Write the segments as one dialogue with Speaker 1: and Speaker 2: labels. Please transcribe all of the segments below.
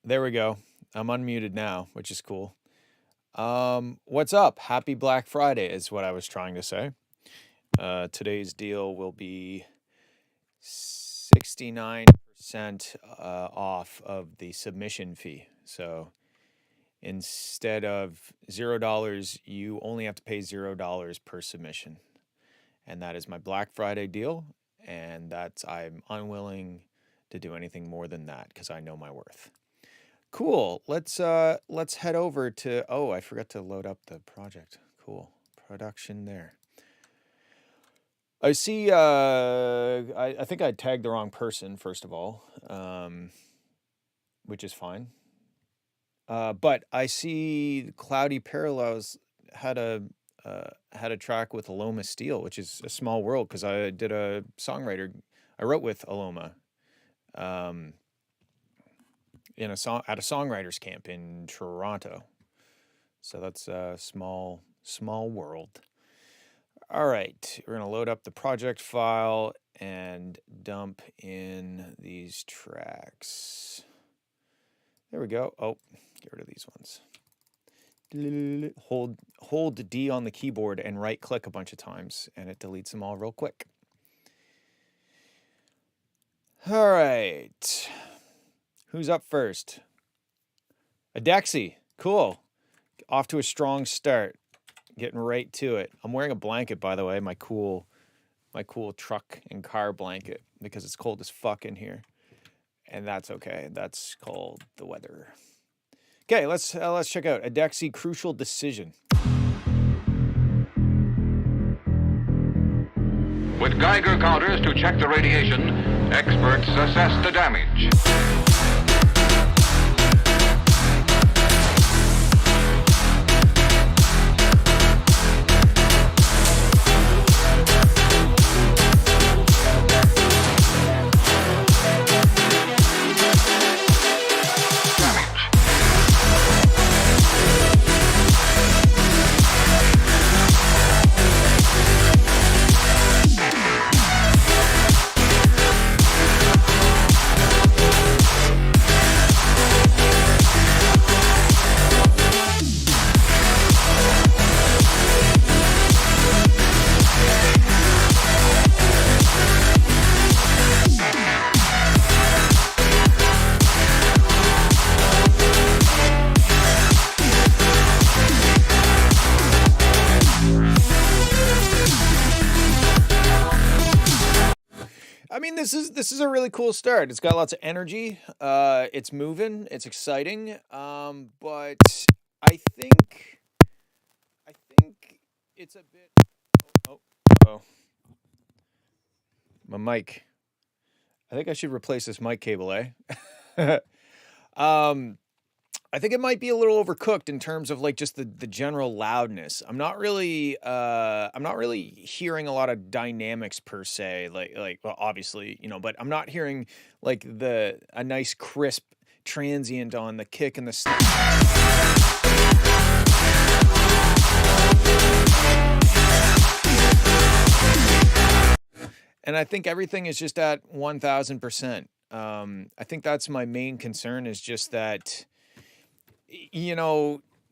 Speaker 1: There we go. I'm unmuted now, which is cool. What's up? Happy Black Friday is what I was trying to say. Today's deal will be 69% off of the submission fee. So instead of $0, you only have to pay $0 per submission. And that is my Black Friday deal. And I'm unwilling to do anything more than that because I know my worth. Cool. Let's head over to, oh, I forgot to load up the project. Cool. Production there. I see, I think I tagged the wrong person, first of all, which is fine. But I see Cloudy Parallels had a track with Aloma Steel, which is a small world because I wrote with Aloma at a songwriters camp in Toronto. So that's a small world. All right, we're gonna load up the project file and dump in these tracks. There we go. Oh, get rid of these ones. Hold D on the keyboard and right click a bunch of times and it deletes them all real quick. All right. Who's up first? Adexi. Cool. Off to a strong start. Getting right to it. I'm wearing a blanket, by the way, my cool truck and car blanket because it's cold as fuck in here. And that's okay. That's called the weather. Okay, let's check out Adexi Crucial Decision.
Speaker 2: With Geiger counters to check the radiation, experts assess the damage.
Speaker 1: This is a really cool start. It's got lots of energy. It's moving. It's exciting. But I think it's a bit. Oh, my mic. I think I should replace this mic cable, I think it might be a little overcooked in terms of like just the general loudness. I'm not really hearing a lot of dynamics per se, like well, obviously, but I'm not hearing like a nice crisp transient on the kick and the snap. And I think everything is just at 1000%. I think that's my main concern is just that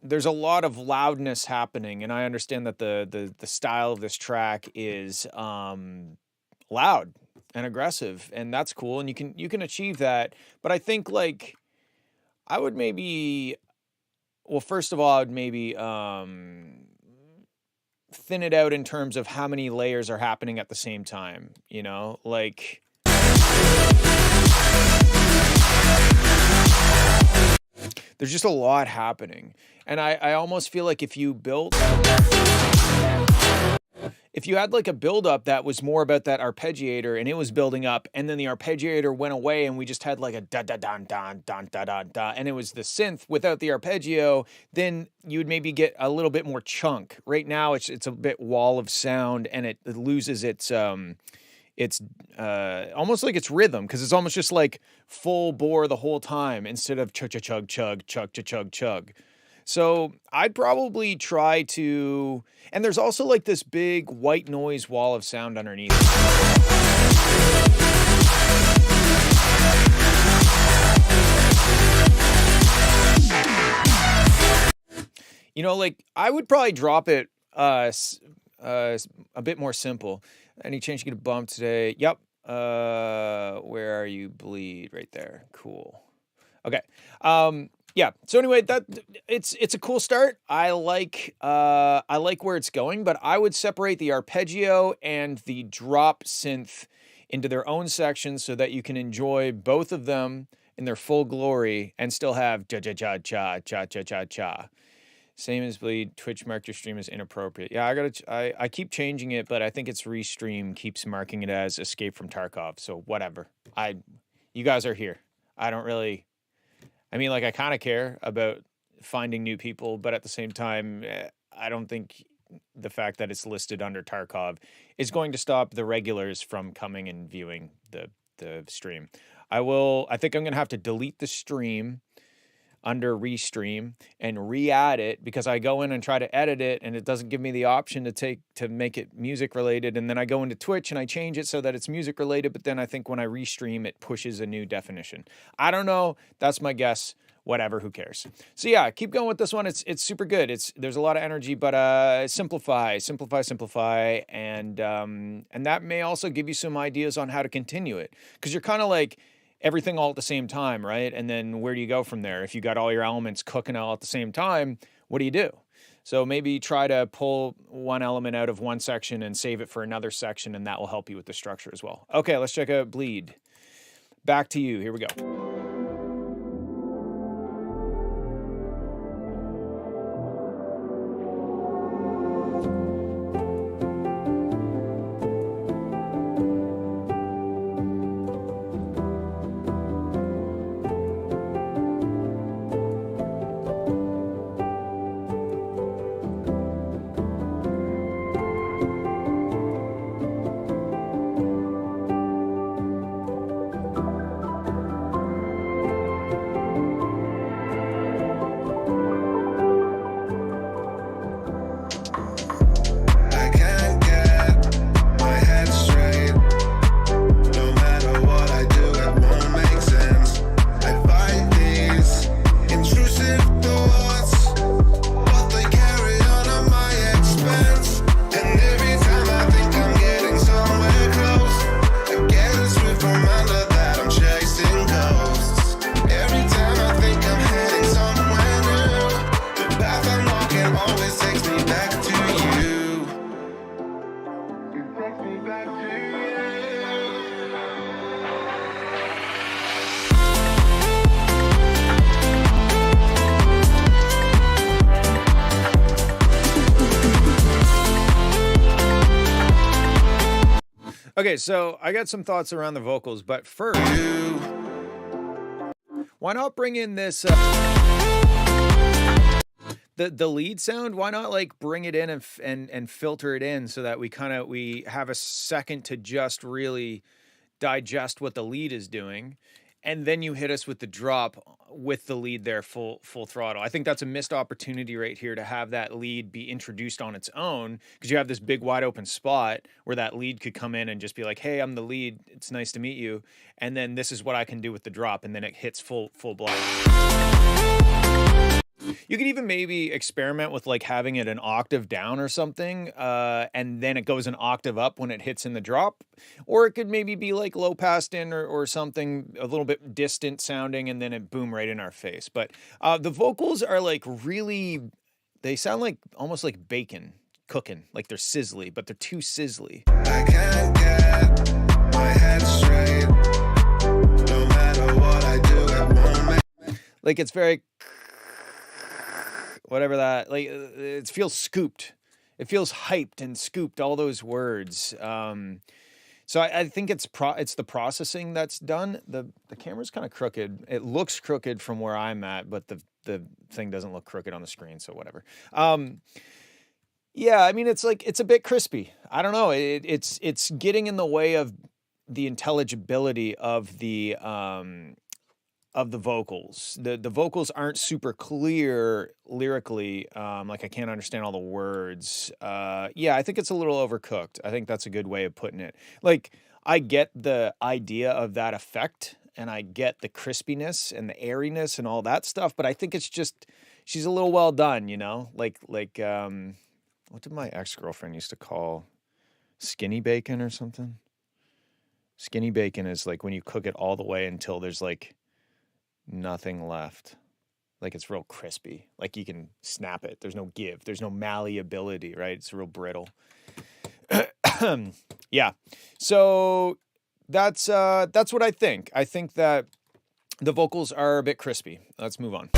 Speaker 1: there's a lot of loudness happening, and I understand that the style of this track is loud and aggressive, and that's cool, and you can achieve that. But I think like I would maybe, well, first of all, I would maybe thin it out in terms of how many layers are happening at the same time. Like. There's just a lot happening. And I almost feel like if you had like a build-up that was more about that arpeggiator and it was building up and then the arpeggiator went away and we just had like a da-da-dan-dan-dan-da-da-da, and it was the synth without the arpeggio, then you would maybe get a little bit more chunk. Right now it's a bit wall of sound and it loses its almost like it's rhythm because it's almost just like full bore the whole time instead of chug chug chug chug chug chug chug chug. So I'd probably try to, and there's also like this big white noise wall of sound underneath. You know, like I would probably drop it a bit more simple. Any chance you get a bump today? Yep. Where are you? Bleed right there. Cool. Okay. Yeah. So anyway, it's a cool start. I like where it's going, but I would separate the arpeggio and the drop synth into their own sections so that you can enjoy both of them in their full glory and still have cha cha cha cha cha cha cha cha. Same as bleed. Twitch marked your stream as inappropriate. Yeah, I keep changing it, but I think it's Restream keeps marking it as Escape from Tarkov. So whatever. You guys are here. I don't really. I mean, like I kind of care about finding new people, but at the same time, I don't think the fact that it's listed under Tarkov is going to stop the regulars from coming and viewing the stream. I think I'm gonna have to delete the stream under Restream and re-add it because I go in and try to edit it and it doesn't give me the option to make it music related. And then I go into Twitch and I change it so that it's music related. But then I think when I restream, it pushes a new definition. I don't know. That's my guess. Whatever, who cares? So yeah, keep going with this one. It's super good. There's a lot of energy, but simplify, and that may also give you some ideas on how to continue it because you're kind of like everything all at the same time, right? And then where do you go from there? If you got all your elements cooking all at the same time, what do you do? So maybe try to pull one element out of one section and save it for another section, and that will help you with the structure as well. Okay, let's check out Bleed. Back to you. Here we go. Okay, so I got some thoughts around the vocals, but first, why not bring in this the lead sound? Why not like bring it in and filter it in so that we have a second to just really digest what the lead is doing, and then you hit us with the drop with the lead there full throttle. I think that's a missed opportunity right here to have that lead be introduced on its own because you have this big wide open spot where that lead could come in and just be like, hey, I'm the lead, it's nice to meet you, and then this is what I can do with the drop, and then it hits full blast. You could even maybe experiment with like having it an octave down or something, and then it goes an octave up when it hits in the drop. Or it could maybe be like low passed in or something a little bit distant sounding, and then it boom right in our face. But the vocals are like really, they sound like almost like bacon cooking, like they're sizzly, but they're too sizzly. I can't get my head straight. No matter what I do, it won't make... Like it's very... whatever that, like it feels scooped. It feels hyped and scooped, all those words. So I think it's the processing that's done. The camera's kind of crooked. It looks crooked from where I'm at, but the thing doesn't look crooked on the screen, so whatever. Yeah, I mean, it's like, it's a bit crispy. I don't know. It's getting in the way of the intelligibility of the vocals. The vocals aren't super clear lyrically. Like I can't understand all the words. Yeah, I think it's a little overcooked. I think that's a good way of putting it. Like I get the idea of that effect and I get the crispiness and the airiness and all that stuff, but I think it's just she's a little well done, you know? Like what did my ex-girlfriend used to call skinny bacon or something? Skinny bacon is like when you cook it all the way until there's like nothing left. Like it's real crispy. Like you can snap it. There's no give. There's no malleability, right? It's real brittle. Yeah. So that's what I think. I think that the vocals are a bit crispy. Let's move on.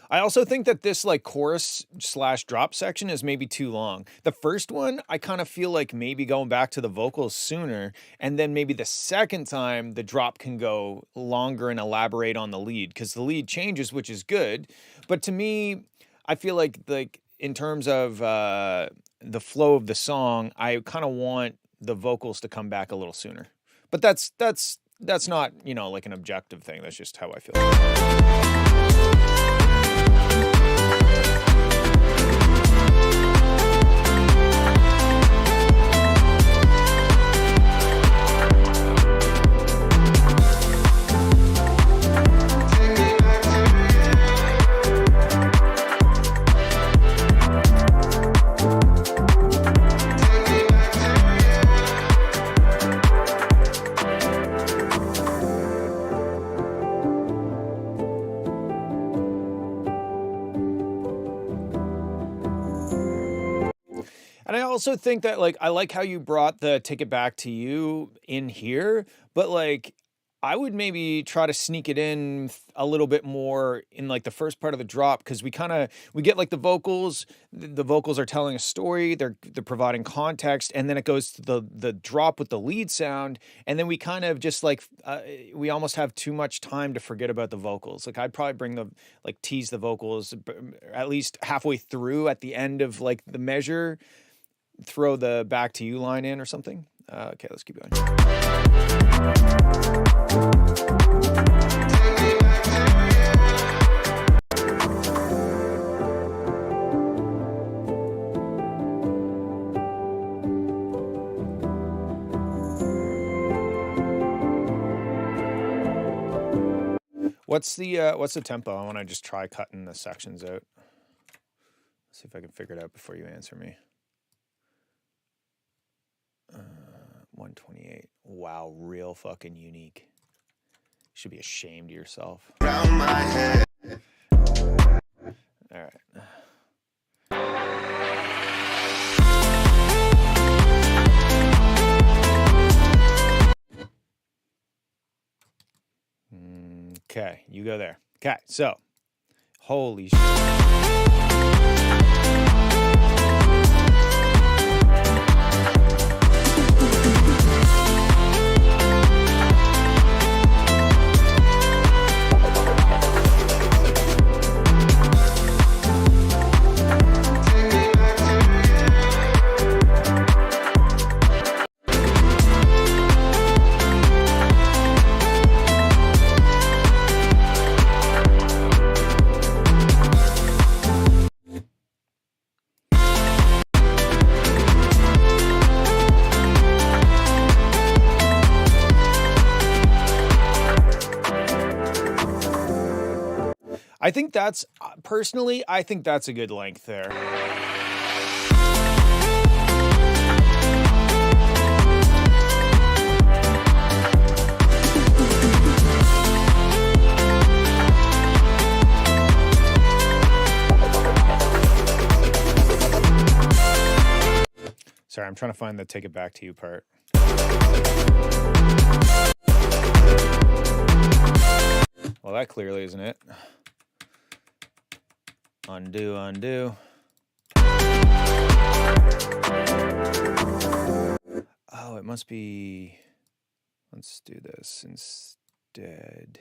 Speaker 1: I also think that this like chorus / drop section is maybe too long. The first one, I kind of feel like maybe going back to the vocals sooner, and then maybe the second time the drop can go longer and elaborate on the lead, because the lead changes, which is good. But to me, I feel like in terms of the flow of the song, I kind of want the vocals to come back a little sooner. But that's not, you know, like an objective thing. That's just how I feel. And I also think that, like, I like how you brought the Take It Back to You in here, but, like, I would maybe try to sneak it in a little bit more in, like, the first part of the drop, because we get, like, the vocals are telling a story, they're providing context, and then it goes to the drop with the lead sound, and then we kind of just, like, we almost have too much time to forget about the vocals. Like, I'd probably tease the vocals at least halfway through at the end of, like, the measure, throw the Back to You line in or something. Okay, let's keep going. What's the tempo? I want to just try cutting the sections out. See if I can figure it out before you answer me. 128. Wow, real fucking unique. You should be ashamed of yourself. Around my head. All right. Okay, you go there. Okay, so holy shit. I think that's, personally, I think that's a good length there. Sorry, I'm trying to find the Take It Back to You part. Well, that clearly isn't it. Undo, undo. Oh, it must be... Let's do this instead.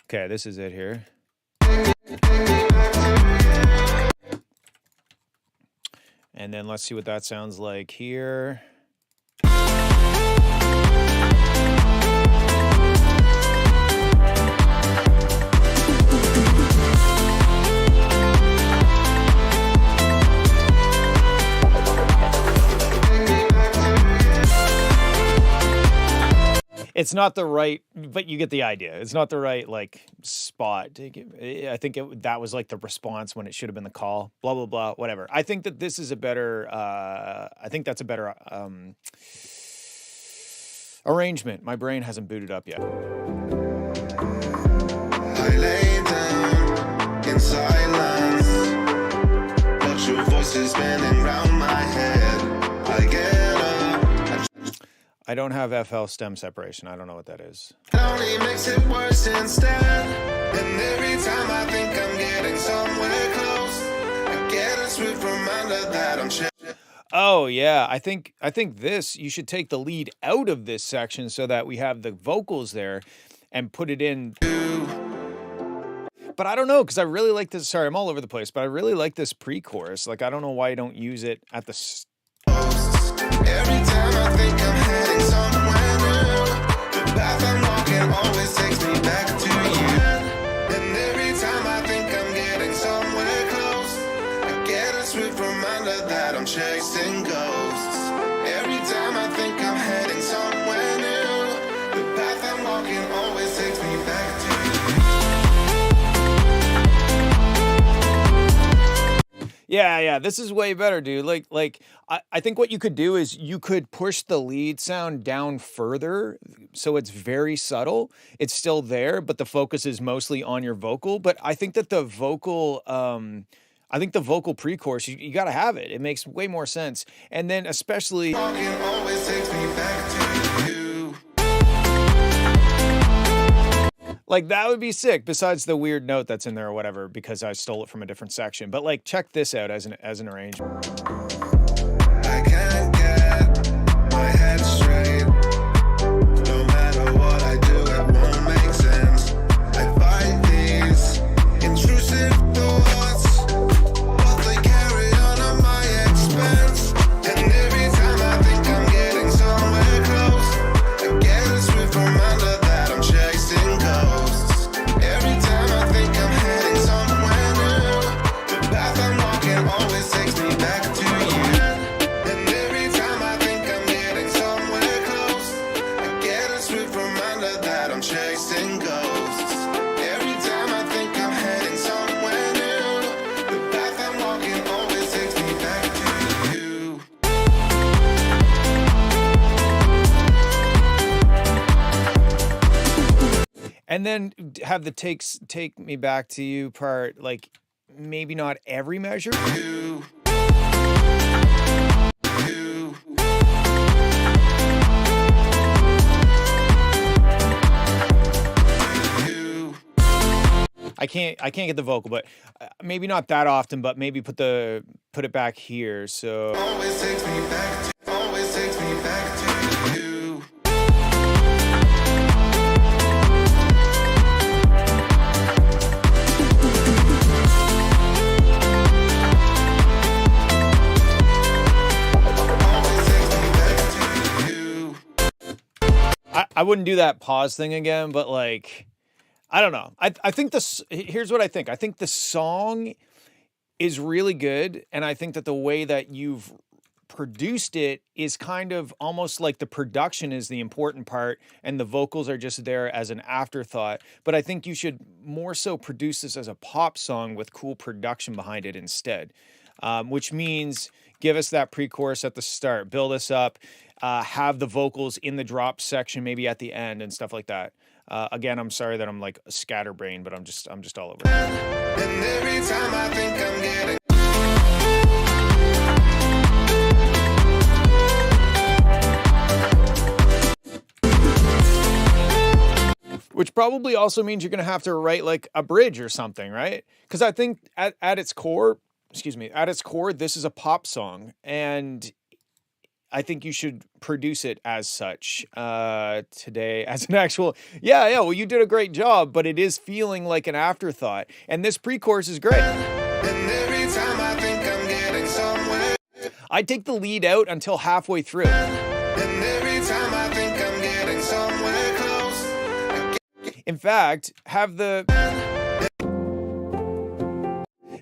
Speaker 1: Okay, this is it here. And then let's see what that sounds like here. It's not the right, but you get the idea. It's not the right like spot. I think that was like the response when it should have been the call. Blah blah blah. Whatever. I think that this is a better. I think that's a better arrangement. My brain hasn't booted up yet.
Speaker 3: I lay down in silence, but your voice is spinning round my head. I get up.
Speaker 1: I don't have FL stem separation. I don't know what that is.
Speaker 3: It only makes it worse instead. And every time I think I'm getting somewhere close, I get a swift reminder that I'm
Speaker 1: Oh yeah, I think this, you should take the lead out of this section so that we have the vocals there and put it in. But I don't know, because I really like this. Sorry, I'm all over the place, but I really like this pre-chorus. Like, I don't know why you don't use it at the
Speaker 3: Every time I think I'm heading somewhere new, the path I'm walking always takes me back to you. And every time I think I'm getting somewhere close, I get a swift reminder that I'm chasing ghosts. Every time I think I'm heading somewhere new, the path I'm walking always takes me back to you.
Speaker 1: Yeah, this is way better, dude. I think what you could do is you could push the lead sound down further so it's very subtle. It's still there, but the focus is mostly on your vocal. But I think that the vocal pre-chorus, you got to have it. It makes way more sense. And then especially
Speaker 3: Walking always takes me back to you.
Speaker 1: like that would be sick, besides the weird note that's in there or whatever, because I stole it from a different section. But like, check this out as an arrangement.
Speaker 3: I can't get my head straight. No matter what I do, it won't make sense. I fight these intrusive thoughts, but they carry on at my expense. And every time I think I'm getting somewhere close, I get a swift reminder that I'm chasing ghosts. Every time I think I'm heading somewhere new, the path I'm walking always takes me back to you. And every time I think I'm getting somewhere close, I get a swift reminder that I'm chasing ghosts. Every time I think I'm heading somewhere new, the path I'm walking always takes me back to you.
Speaker 1: And then have the take me back to you part, like maybe not every measure.
Speaker 3: You.
Speaker 1: I can't get the vocal, but maybe not that often, but maybe put it back here. So
Speaker 3: Always takes me back to you. Always takes me back to you.
Speaker 1: I wouldn't do that pause thing again, but like, I don't know. I think here's what I think. I think the song is really good, and I think that the way that you've produced it is kind of almost like the production is the important part and the vocals are just there as an afterthought. But I think you should more so produce this as a pop song with cool production behind it instead, which means give us that pre-chorus at the start, build us up, have the vocals in the drop section maybe at the end and stuff like that. Again, I'm sorry that I'm like a scatterbrain, but I'm just all over it.
Speaker 3: And every time I think I'm getting
Speaker 1: Which probably also means you're going to have to write like a bridge or something, right? Because I think at its core, this is a pop song, and I think you should produce it as such today as an actual, well, you did a great job, but it is feeling like an afterthought. And this pre-chorus is great.
Speaker 3: and every time I think I'm getting somewhere.
Speaker 1: I'd take the lead out until halfway through.
Speaker 3: And every time I think I'm getting somewhere close.
Speaker 1: In fact, have the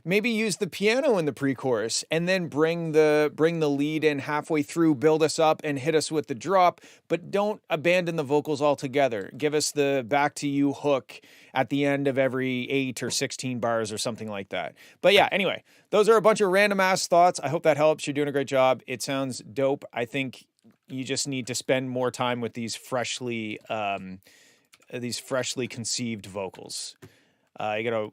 Speaker 1: maybe use the piano in the pre-chorus and then bring the lead in halfway through, build us up and hit us with the drop, but don't abandon the vocals altogether. Give us the back to you hook at the end of every 8 or 16 bars or something like that. But yeah, anyway, those are a bunch of random ass thoughts. I hope that helps. You're doing a great job. It sounds dope. I think you just need to spend more time with these freshly conceived vocals. You gotta,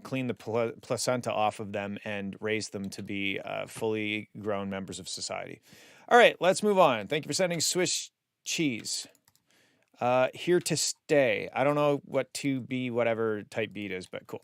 Speaker 1: clean the placenta off of them and raise them to be fully grown members of society. All right, let's move on. Thank you for sending Swiss cheese. Here to stay. I don't know what 2B whatever type beat is, but cool.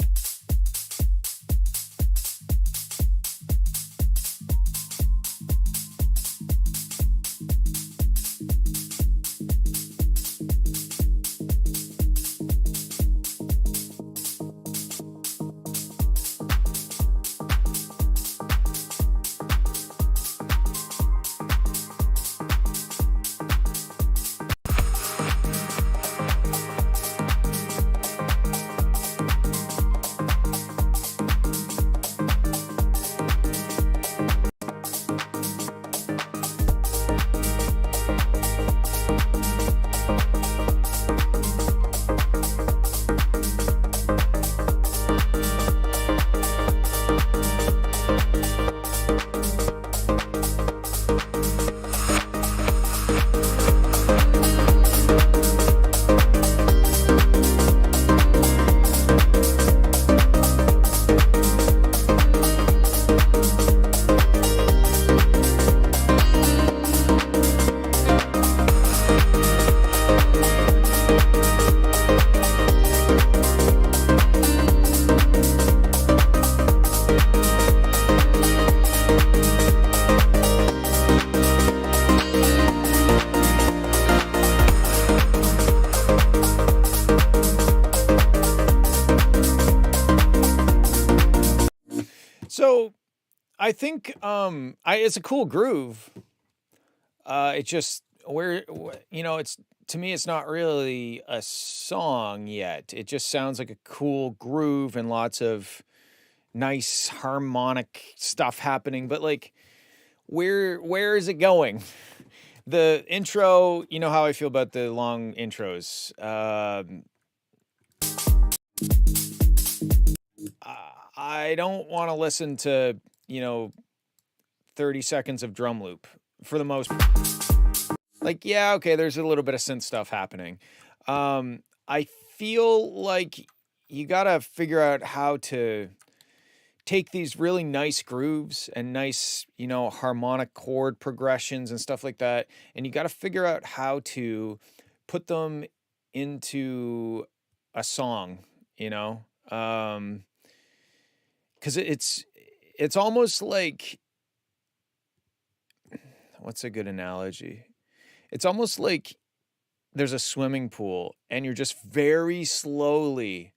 Speaker 1: So I think it's a cool groove. It just it's, to me, it's not really a song yet. It just sounds like a cool groove and lots of nice harmonic stuff happening. But like, where is it going? The intro, you know how I feel about the long intros. I don't want to listen to, 30 seconds of drum loop for the most. Like, yeah, okay, there's a little bit of synth stuff happening. I feel like you got to figure out how to take these really nice grooves and nice, harmonic chord progressions and stuff like that. And you got to figure out how to put them into a song, because it's almost like, what's a good analogy? It's almost like there's a swimming pool and you're just very slowly,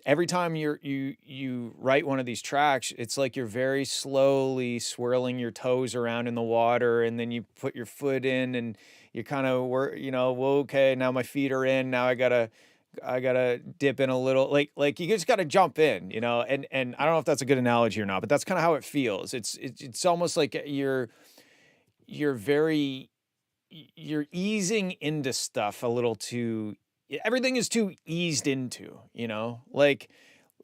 Speaker 1: every time you write one of these tracks, it's like you're very slowly swirling your toes around in the water, and then you put your foot in and you kind of okay, now my feet are in, now I gotta dip in a little, like you just gotta jump in, and I don't know if that's a good analogy or not, but that's kind of how it feels. It's almost like you're easing into stuff a little too. Everything is too eased into, like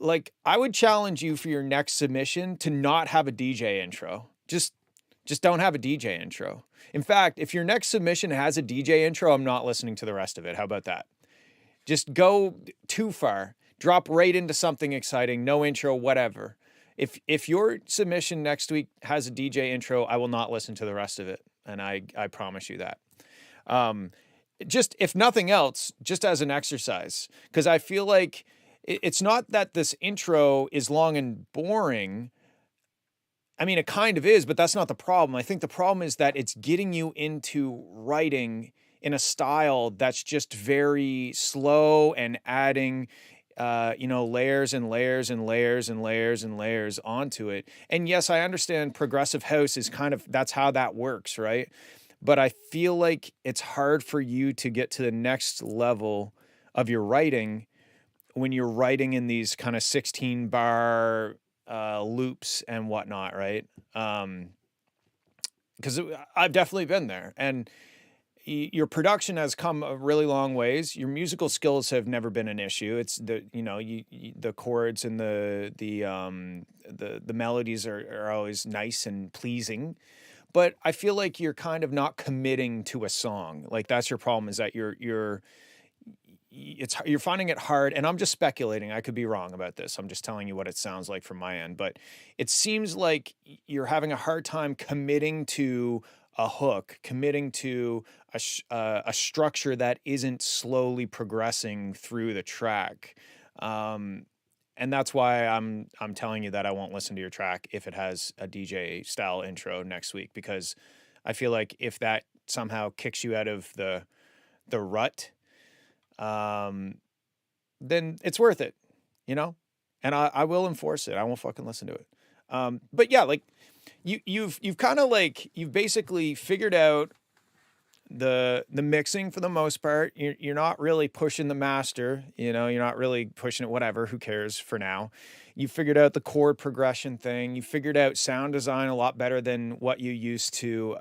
Speaker 1: I would challenge you for your next submission to not have a DJ intro. Just don't have a DJ intro. In fact, if your next submission has a DJ intro, I'm not listening to the rest of it. How about that? Just go too far, drop right into something exciting, no intro, whatever. If your submission next week has a DJ intro, I will not listen to the rest of it. And I promise you that. Just, if nothing else, just as an exercise, because I feel like it's not that this intro is long and boring. I mean, it kind of is, but that's not the problem. I think the problem is that it's getting you into writing in a style that's just very slow and adding, layers and layers and layers and layers and layers onto it. And yes, I understand progressive house is that's how that works, right? But I feel like it's hard for you to get to the next level of your writing when you're writing in these kind of 16 bar loops and whatnot, right? Because I've definitely been there, and your production has come a really long ways. Your musical skills have never been an issue. It's the the chords and the melodies are always nice and pleasing. But I feel like you're kind of not committing to a song. Like that's your problem, is that you're finding it hard, and I'm just speculating. I could be wrong about this. I'm just telling you what it sounds like from my end, but it seems like you're having a hard time committing to a hook, committing to a structure that isn't slowly progressing through the track. And that's why I'm telling you that I won't listen to your track if it has a DJ style intro next week, because I feel like if that somehow kicks you out of the rut, then it's worth it, and I will enforce it. I won't fucking listen to it. But yeah, like you've kind of like, you've basically figured out the mixing for the most part. You're not really pushing the master, you're not really pushing it, whatever, who cares for now. You figured out the chord progression thing. You figured out sound design a lot better than what you used to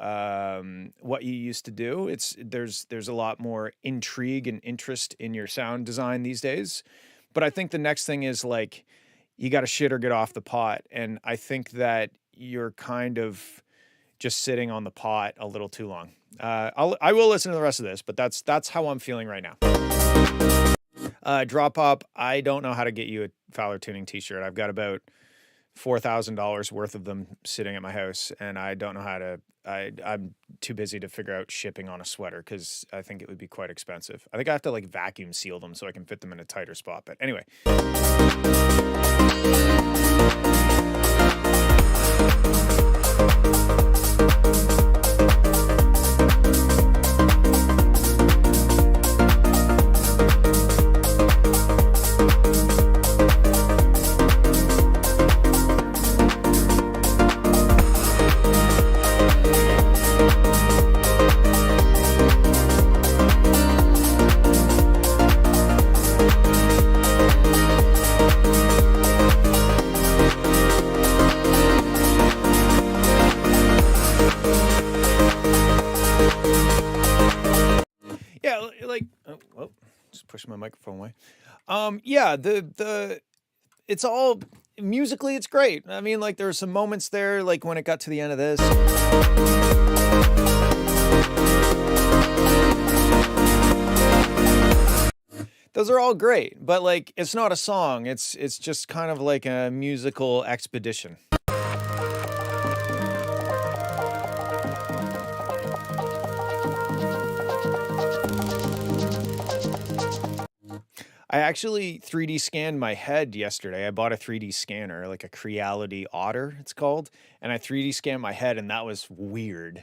Speaker 1: do. There's a lot more intrigue and interest in your sound design these days. But I think the next thing is like, you got to shit or get off the pot. And I think that you're kind of just sitting on the pot a little too long. I will listen to the rest of this, but that's how I'm feeling right now. Drop Pop, I don't know how to get you a Fowler Tuning t-shirt. I've got about $4,000 worth of them sitting at my house, and I don't know how to. I'm too busy to figure out shipping on a sweater, because I think it would be quite expensive. I think I have to like vacuum seal them so I can fit them in a tighter spot. But anyway. Push my microphone away. Yeah, it's all musically, it's great. I mean, like, there were some moments there, like when it got to the end of this. Those are all great, but like, it's not a song. It's just kind of like a musical expedition. I actually 3D scanned my head yesterday. I bought a 3D scanner, like a Creality Otter, it's called. And I 3D scanned my head, and that was weird.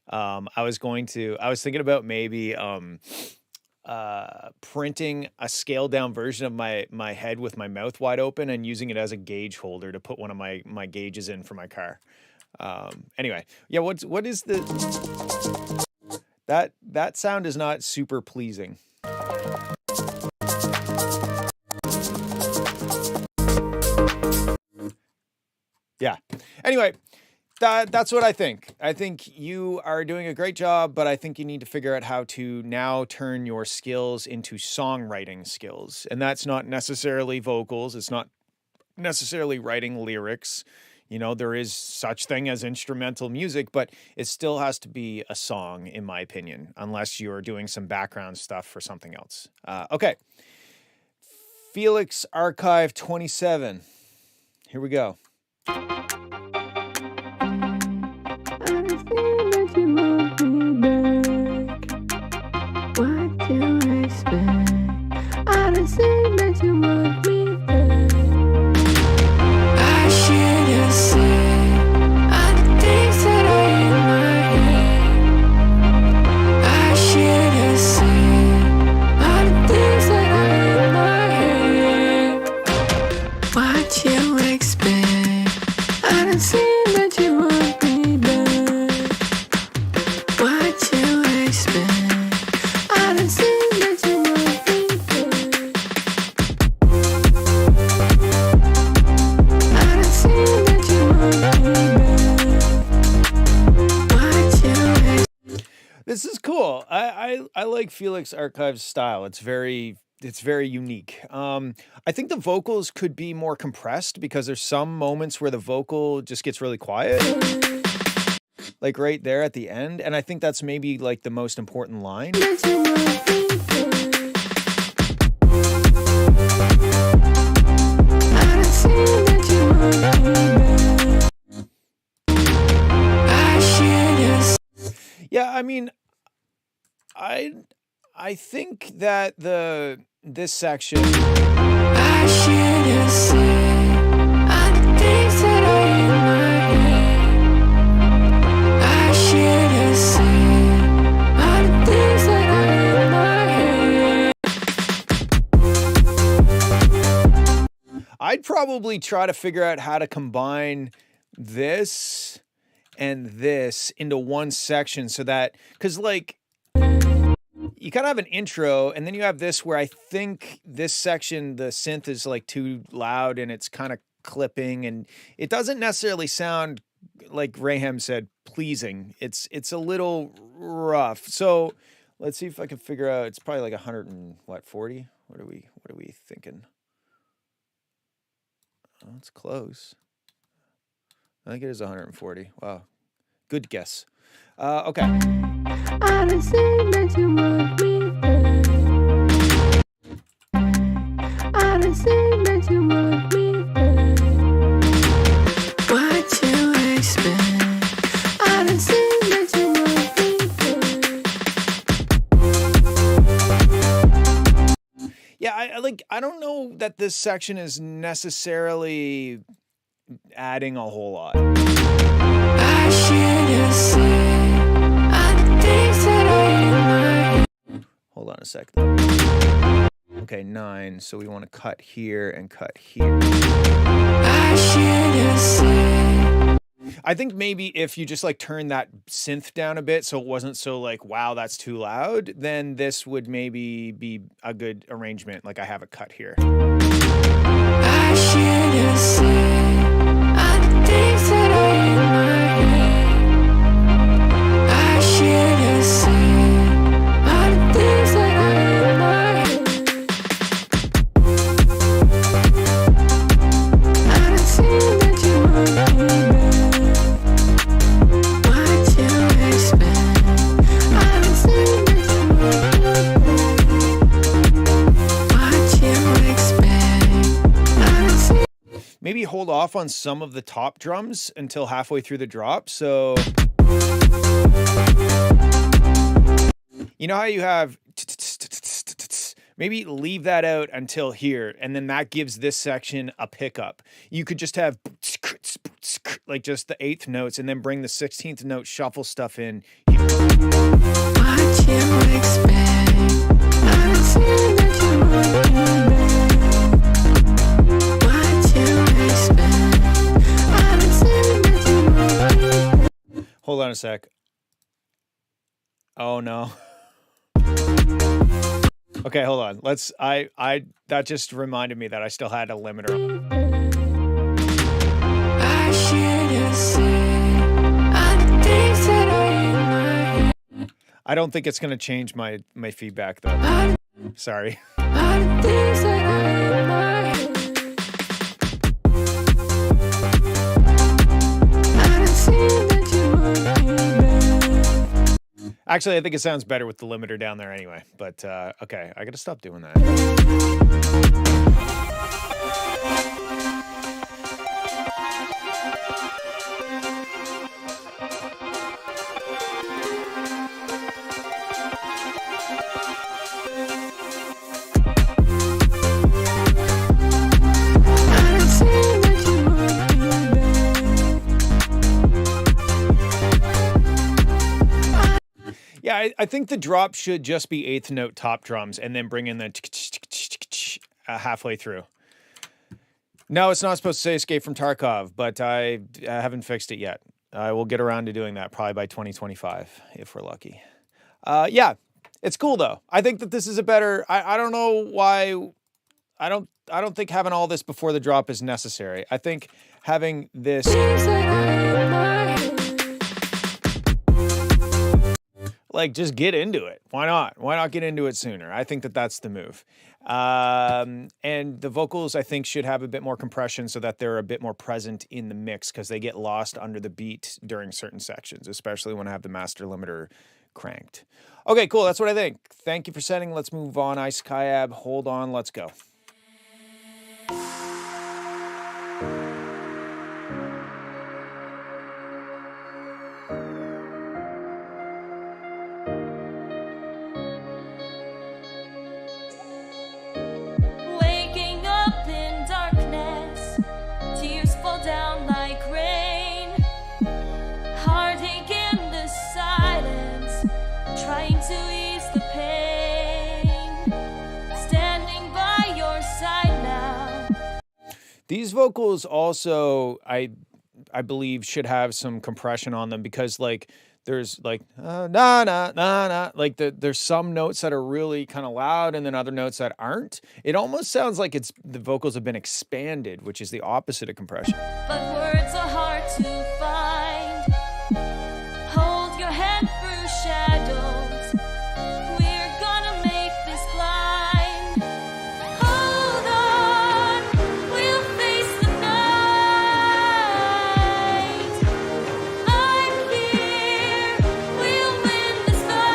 Speaker 1: I was thinking about maybe printing a scaled down version of my head with my mouth wide open and using it as a gauge holder to put one of my gauges in for my car. Anyway, yeah, what is the... That sound is not super pleasing. Yeah. Anyway, that's what I think. I think you are doing a great job, but I think you need to figure out how to now turn your skills into songwriting skills. And that's not necessarily vocals. It's not necessarily writing lyrics. There is such thing as instrumental music, but it still has to be a song, in my opinion, unless you're doing some background stuff for something else. Okay. Felix Archive 27. Here we go. cool. I like Felix Archive's style. It's very unique. I think the vocals could be more compressed because there's some moments where the vocal just gets really quiet, like right there at the end, and I think that's maybe like the most important line. Yeah, I mean, I think that this section I'd probably try to figure out how to combine this and this into one section so that, because like you kind of have an intro and then you have this where I think this section, the synth is like too loud and it's kind of clipping and it doesn't necessarily sound, like Raham said, pleasing. It's a little rough. So let's see if I can figure out, it's probably like 140. What are we thinking? Oh, it's close. I think it is 140. Wow. Good guess. Okay. I don't say that you want me. I don't say that you want me. What you expect? I don't say that you want me. Yeah, I don't know that this section is necessarily adding a whole lot. Hold on a sec. Okay, 9. So we want to cut here and cut here. I think maybe if you just like turn that synth down a bit so it wasn't so like, wow, that's too loud, then this would maybe be a good arrangement. Like I have it cut here. Maybe hold off on some of the top drums until halfway through the drop. So, you know how you have, maybe leave that out until here, and then that gives this section a pickup. You could just have like just the 8th notes and then bring the 16th note shuffle stuff in. What you expect? Hold on a sec. Oh no. Okay, hold on. That just reminded me that I still had a limiter. I don't think it's gonna change my feedback though. Sorry. Actually, I think it sounds better with the limiter down there anyway. But okay, I gotta stop doing that. Yeah, I think the drop should just be 8th note top drums and then bring in the halfway through. No, it's not supposed to say Escape from Tarkov, but I haven't fixed it yet. I will get around to doing that probably by 2025 if we're lucky. Yeah, it's cool though. I think that this is a better. I don't know why. I don't think having all this before the drop is necessary. I think having this. like, just get into it. Why not? Why not get into it sooner? I think that that's the move. And the vocals, I think, should have a bit more compression so that they're a bit more present in the mix, because they get lost under the beat during certain sections, especially when I have the master limiter cranked. Okay, cool. That's what I think. Thank you for setting. Let's move on. Ice Kayab, hold on. Let's go.
Speaker 4: Waking up in darkness, tears fall down like rain. Heartache in the silence, trying to ease the pain. Standing by your side now.
Speaker 1: These vocals also, I believe, should have some compression on them, because like there's like na na na na, like there's some notes that are really kind of loud and then other notes that aren't. It almost sounds like the vocals have been expanded, which is the opposite of compression.
Speaker 4: But words are hard to find. Hold your head through shadows. We're gonna make this climb. Hold on, we'll face the night. I'm here, we'll win this fight.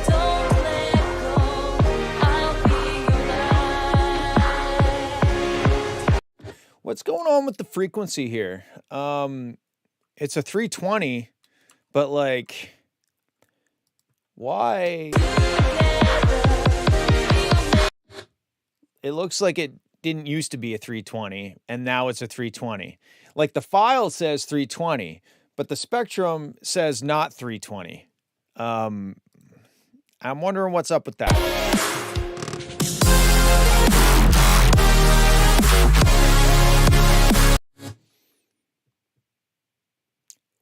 Speaker 4: Don't let go, I'll be your light.
Speaker 1: What's going on with the frequency here? It's a 320, but like, why? It looks like it didn't used to be a 320 and now it's a 320. Like, the file says 320, but the Spectrum says not 320. I'm wondering what's up with that.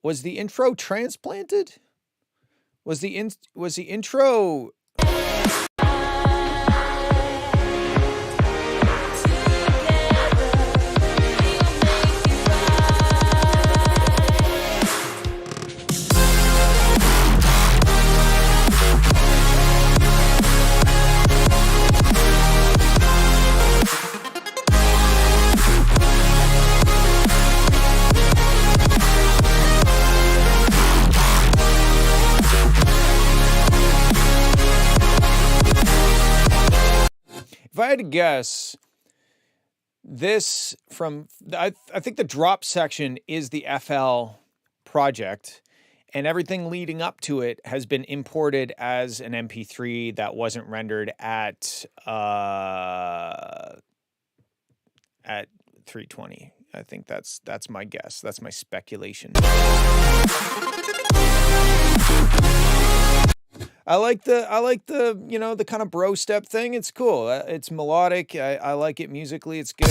Speaker 1: Was the intro transplanted? Was the intro? If I had to guess, this I think the drop section is the FL project, and everything leading up to it has been imported as an MP3 that wasn't rendered at 320. I think that's my guess. That's my speculation. I like the you know, the kind of bro step thing. It's cool. It's melodic. I like it musically. It's good.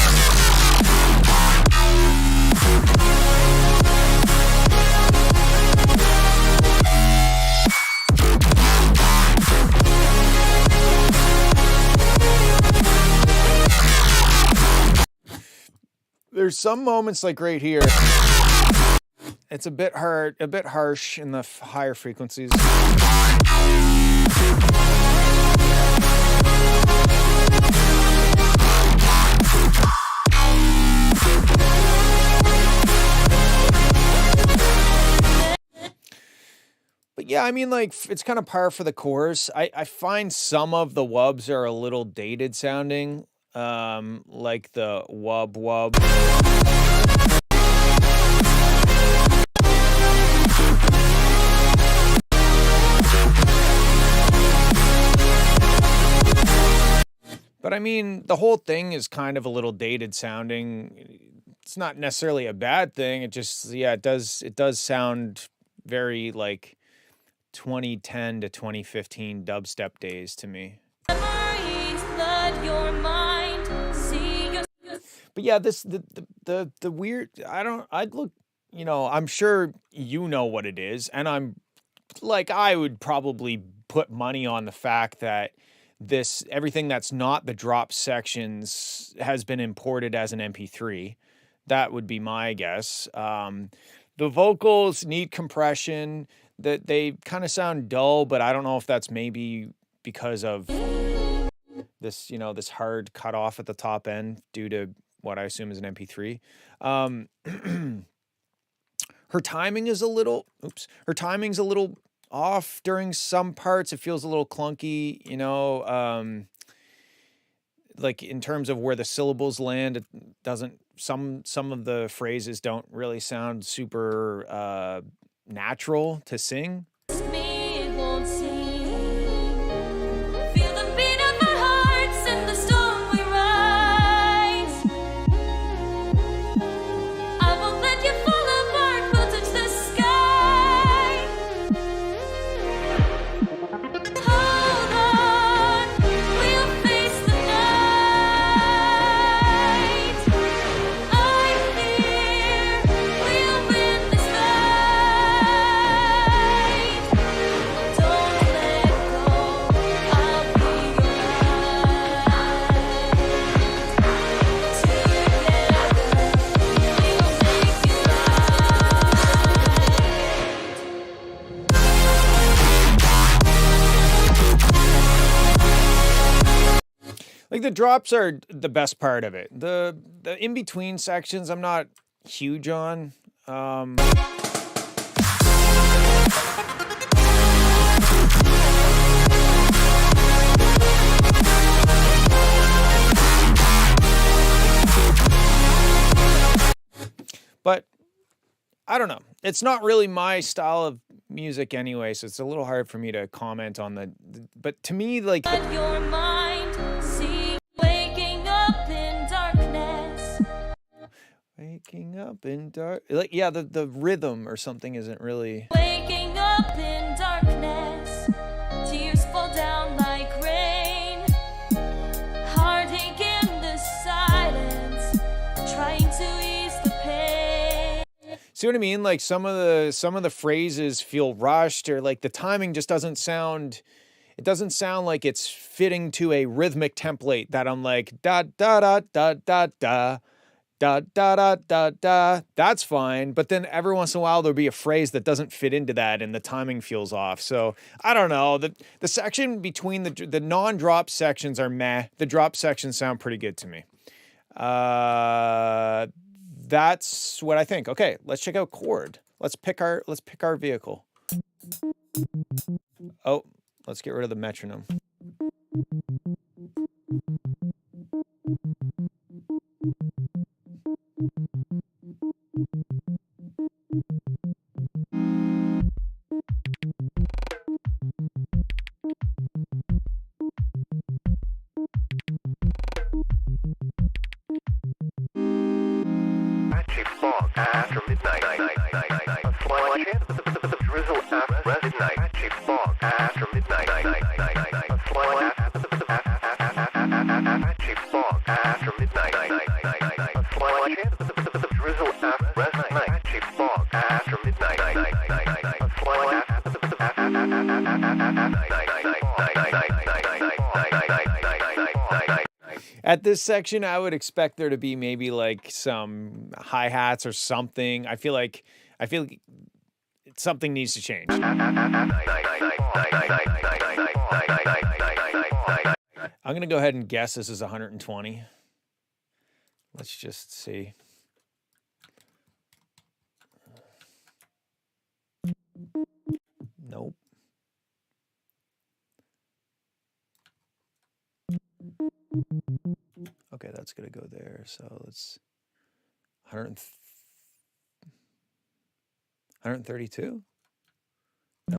Speaker 1: There's some moments like right here. It's a bit harsh in the higher frequencies. But yeah, I mean, like, it's kind of par for the course. I find some of the wubs are a little dated sounding, like the wub. But I mean, the whole thing is kind of a little dated sounding. It's not necessarily a bad thing. It just, yeah, it does sound very like 2010 to 2015 dubstep days to me.
Speaker 4: Memories flood your mind. See your
Speaker 1: But yeah, the weird, I'd look, you know, I'm sure you know what it is, and I would probably put money on the fact that everything that's not the drop sections has been imported as an MP3. That would be my guess. The vocals need compression. That they kind of sound dull, but I don't know if that's maybe because of this, you know, this hard cutoff at the top end due to what I assume is an MP3. Her timing is a little, her timing's a little off during some parts. It feels a little clunky, you know, like in terms of where the syllables land. It doesn't, some of the phrases don't really sound super natural to sing.
Speaker 4: Me, it won't seem. Feel the beat of our hearts in the storm we rise. I won't let you fall apart, we'll touch the sky. Hold on, we'll face the night. I'm here, we'll win this fight. Don't let go, I'll be your
Speaker 1: Like the drops are the best part of it. The in between sections I'm not huge on. But I don't know. It's not really my style of music anyway, so it's a little hard for me to comment on but to me, like,
Speaker 4: Let your mind see waking up in darkness.
Speaker 1: waking up in dark, like, yeah, the rhythm or something isn't really.
Speaker 4: Waking up in darkness. Tears fall down like rain. Heartache in the silence. Trying to ease the pain.
Speaker 1: See what I mean? Like some of the phrases feel rushed, or like the timing just doesn't sound. It doesn't sound like it's fitting to a rhythmic template that I'm like da da da da da da da da da da da. That's fine, but then every once in a while there'll be a phrase that doesn't fit into that, and the timing feels off. So I don't know. The section between the non-drop sections are meh. The drop sections sound pretty good to me. That's what I think. Okay, let's check out chord. Let's pick our vehicle. Oh, let's get rid of the metronome.
Speaker 3: Patchy fog after midnight. A slight chance of drizzle after midnight. Patchy fog after midnight. A slight patchy fog after midnight. A slight chance of drizzle after midnight. Patchy fog after midnight. A slight
Speaker 1: At this section, I would expect there to be maybe like some hi-hats or something. I feel like something needs to change. I'm going to go ahead and guess this is 120. Let's just see. Nope. Okay, that's going to go there. So let's 132? No.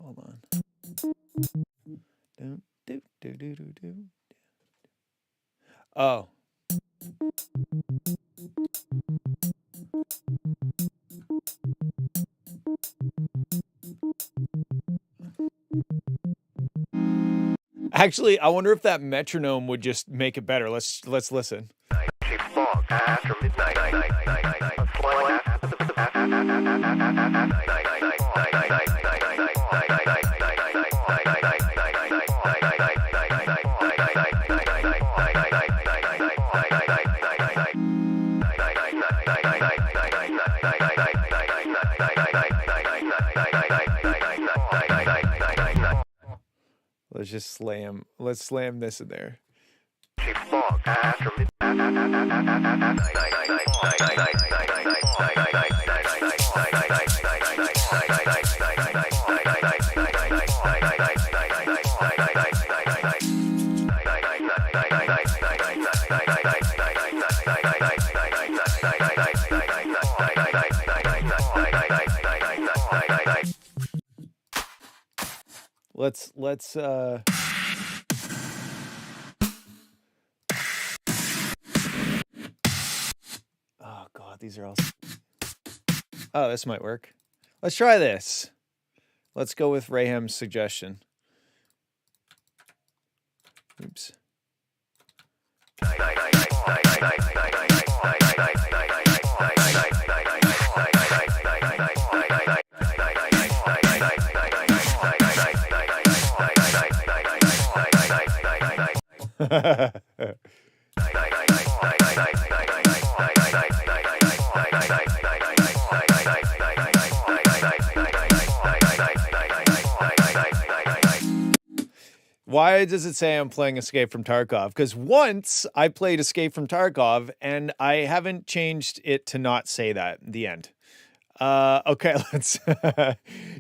Speaker 1: Hold on. Oh. Actually, I wonder if that metronome would just make it better. Let's listen.
Speaker 3: fog after midnight.
Speaker 1: Let's just slam. Let's slam this in there. Let's oh god, these are all. Oh, this might work. Let's try this. Let's go with Raham's suggestion. Oops. Why does it say I'm playing Escape from Tarkov? Because once I played Escape from Tarkov and I haven't changed it to not say that. The end. Okay, let's.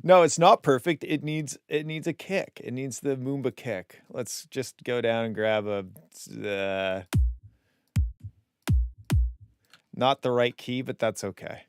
Speaker 1: No, it's not perfect. It needs a kick. It needs the Moomba kick. Let's just go down and grab a. Not the right key, but that's okay.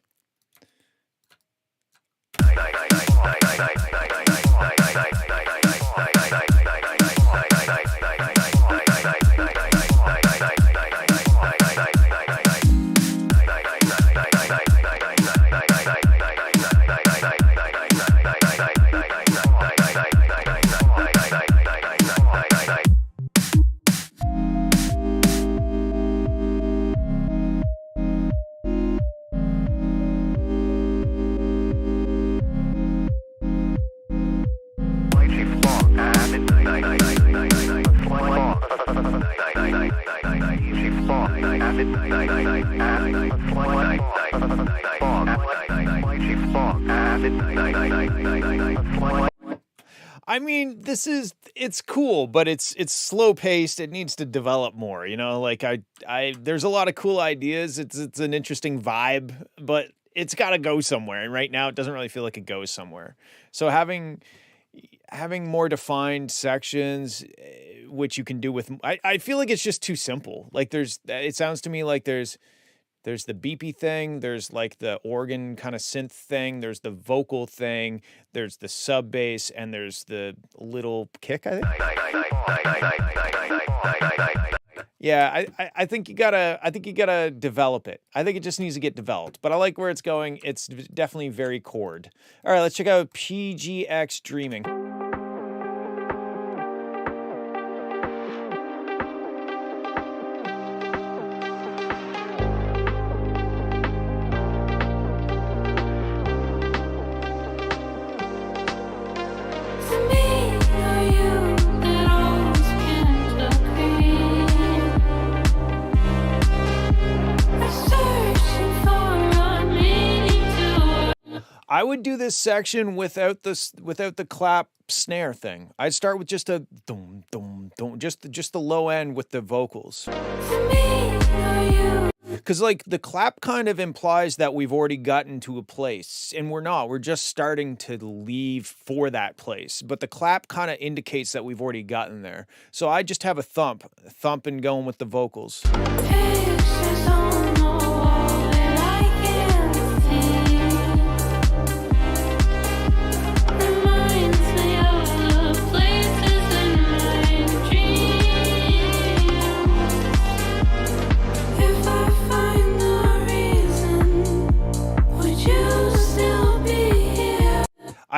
Speaker 1: I mean, it's cool, but it's slow paced. It needs to develop more, you know, like there's a lot of cool ideas. It's an interesting vibe, but it's got to go somewhere. And right now it doesn't really feel like it goes somewhere. So having more defined sections, which you can do with, I feel like it's just too simple. Like it sounds to me like there's the beepy thing, there's like the organ kind of synth thing, there's the vocal thing, there's the sub bass, and there's the little kick, I think. Yeah, I think you gotta develop it. I think it just needs to get developed. But I like where it's going. It's definitely very chord. All right, let's check out PGX Dreaming. I would do this section without the clap snare thing. I'd start with just a dum dum dum, just the low end with the vocals. Because like the clap kind of implies that we've already gotten to a place, and we're not. We're just starting to leave for that place. But the clap kind of indicates that we've already gotten there. So I just have a thump and going with the vocals.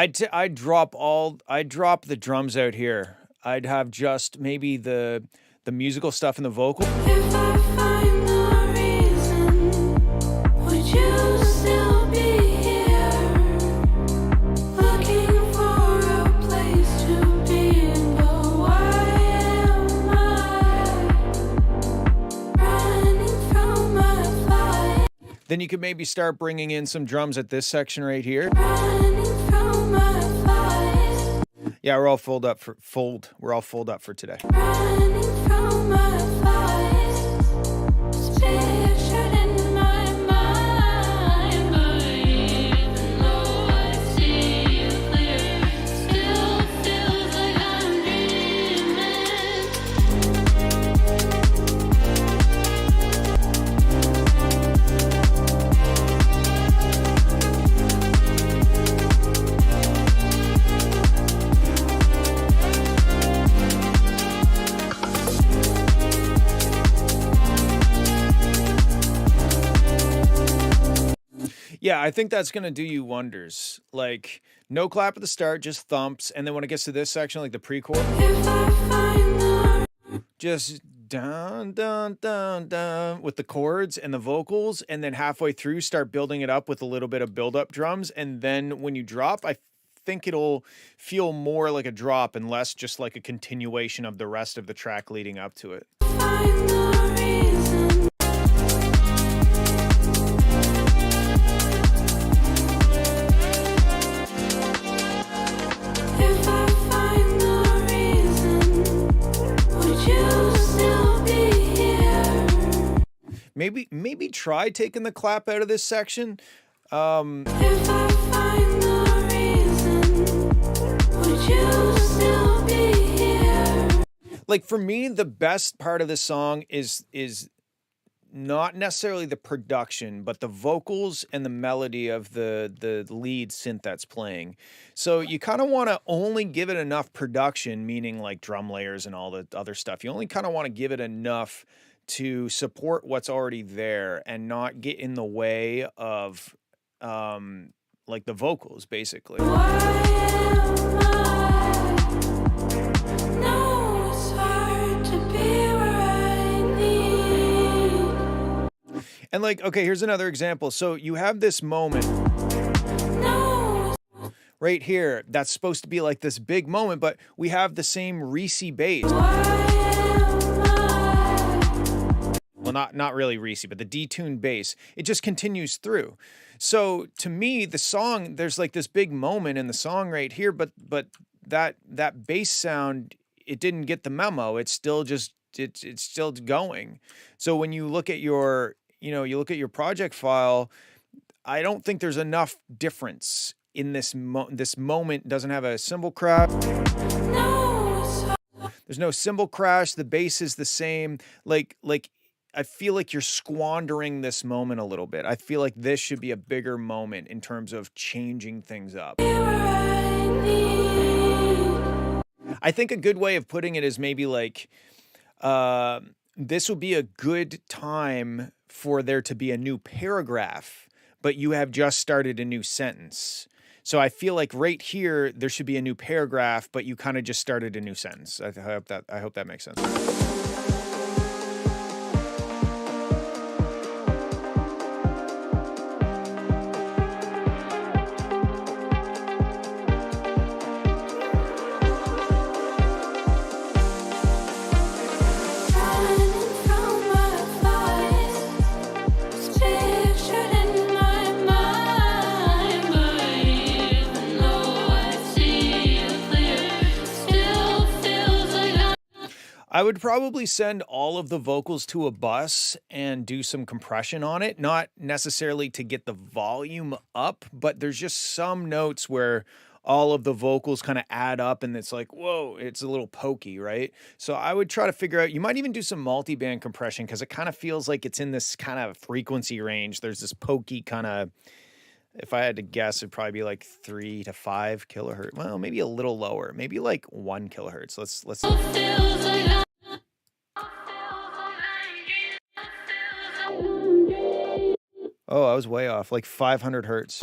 Speaker 1: I'd drop the drums out here. I'd have just maybe the musical stuff and the vocal. If I find the reason, would you still be here? Looking for a place to be, but why am I running from my flight? Then you could maybe start bringing in some drums at this section right here. Yeah, we're all fulled up for We're all fulled up for today.
Speaker 4: Running from my thoughts, pictured in my mind, but even though I see you clear, still feels like I'm dreaming.
Speaker 1: Yeah, I think that's gonna do you wonders. Like, no clap at the start, just thumps, and then when it gets to this section, like the pre-chord,
Speaker 4: If I find the
Speaker 1: just dun dun dun dun with the chords and the vocals, and then halfway through start building it up with a little bit of build-up drums, and then when you drop, I think it'll feel more like a drop and less just like a continuation of the rest of the track leading up to it.
Speaker 4: find the reason. If I find the reason, would you still be here?
Speaker 1: Maybe try taking the clap out of this section.
Speaker 4: If I find the reason, would you still be here?
Speaker 1: Like for me, the best part of this song is not necessarily the production, but the vocals and the melody of the lead synth that's playing. So you kind of want to only give it enough production, meaning like drum layers and all the other stuff. You only kind of want to give it enough to support what's already there and not get in the way of like the vocals, basically.
Speaker 4: Why am I? No, it's hard to be where I need.
Speaker 1: And like, okay, here's another example. So you have this moment
Speaker 4: No,
Speaker 1: right here that's supposed to be like this big moment, but we have the same Reese bass.
Speaker 4: why am I?
Speaker 1: Well, not really Reese, but the detuned bass. It just continues through. So to me, the song, there's like this big moment in the song right here, but that bass sound, it didn't get the memo. It's still just it's still going. So when you look at your, you look at your project file, I don't think there's enough difference in this moment. Doesn't have a cymbal crash.
Speaker 4: No, it's hard.
Speaker 1: There's no cymbal crash. The bass is the same. Like I feel like you're squandering this moment a little bit. I feel like this should be a bigger moment in terms of changing things up.
Speaker 4: Where I need.
Speaker 1: I think a good way of putting it is maybe like, this would be a good time for there to be a new paragraph, but you have just started a new sentence. So I feel like right here, there should be a new paragraph, but you kind of just started a new sentence. I hope that makes sense.
Speaker 4: Running from my thoughts, pictured in my mind, but even though I see you clear, still feels like
Speaker 1: I would probably send all of the vocals to a bus and do some compression on it, not necessarily to get the volume up, but there's just some notes where all of the vocals kind of add up and it's like, whoa, it's a little pokey, right? So I would try to figure out, you might even do some multi-band compression because it kind of feels like it's in this kind of frequency range. There's this pokey kind of, if I had to guess, it'd probably be like 3 to 5 kilohertz. Well, maybe a little lower, maybe like 1 kilohertz. Let's
Speaker 4: feels like
Speaker 1: Oh, I was way off, like 500 hertz.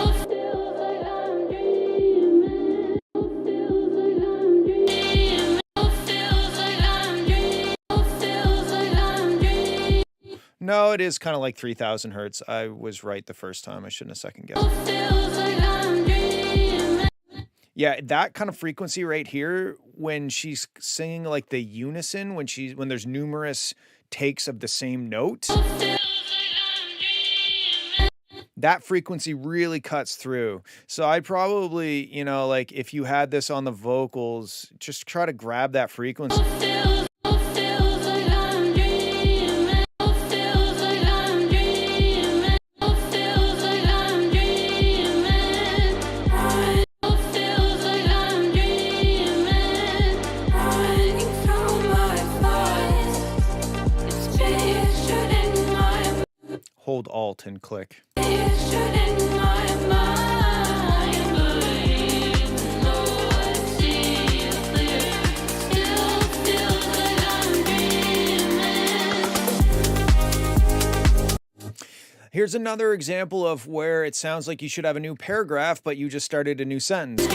Speaker 1: No, it is kind of like 3,000 hertz. I was right the first time. I shouldn't have second guessed. Yeah, that kind of frequency right here, when she's singing like the unison, when there's numerous takes of the same note. that frequency really cuts through. So I'd probably, you know, like if you had this on the vocals, just try to grab that frequency.
Speaker 4: Feels like I'm dreaming. Feels like I'm dreaming. Feels like I'm dreaming. Feels like I'm dreaming. Running through my thoughts. It's pictured in my
Speaker 1: Hold Alt and click.
Speaker 4: pictured in my mind. But even though I see it clear, still feels like I'm dreaming.
Speaker 1: Here's another example of where it sounds like you should have a new paragraph, but you just started a new sentence.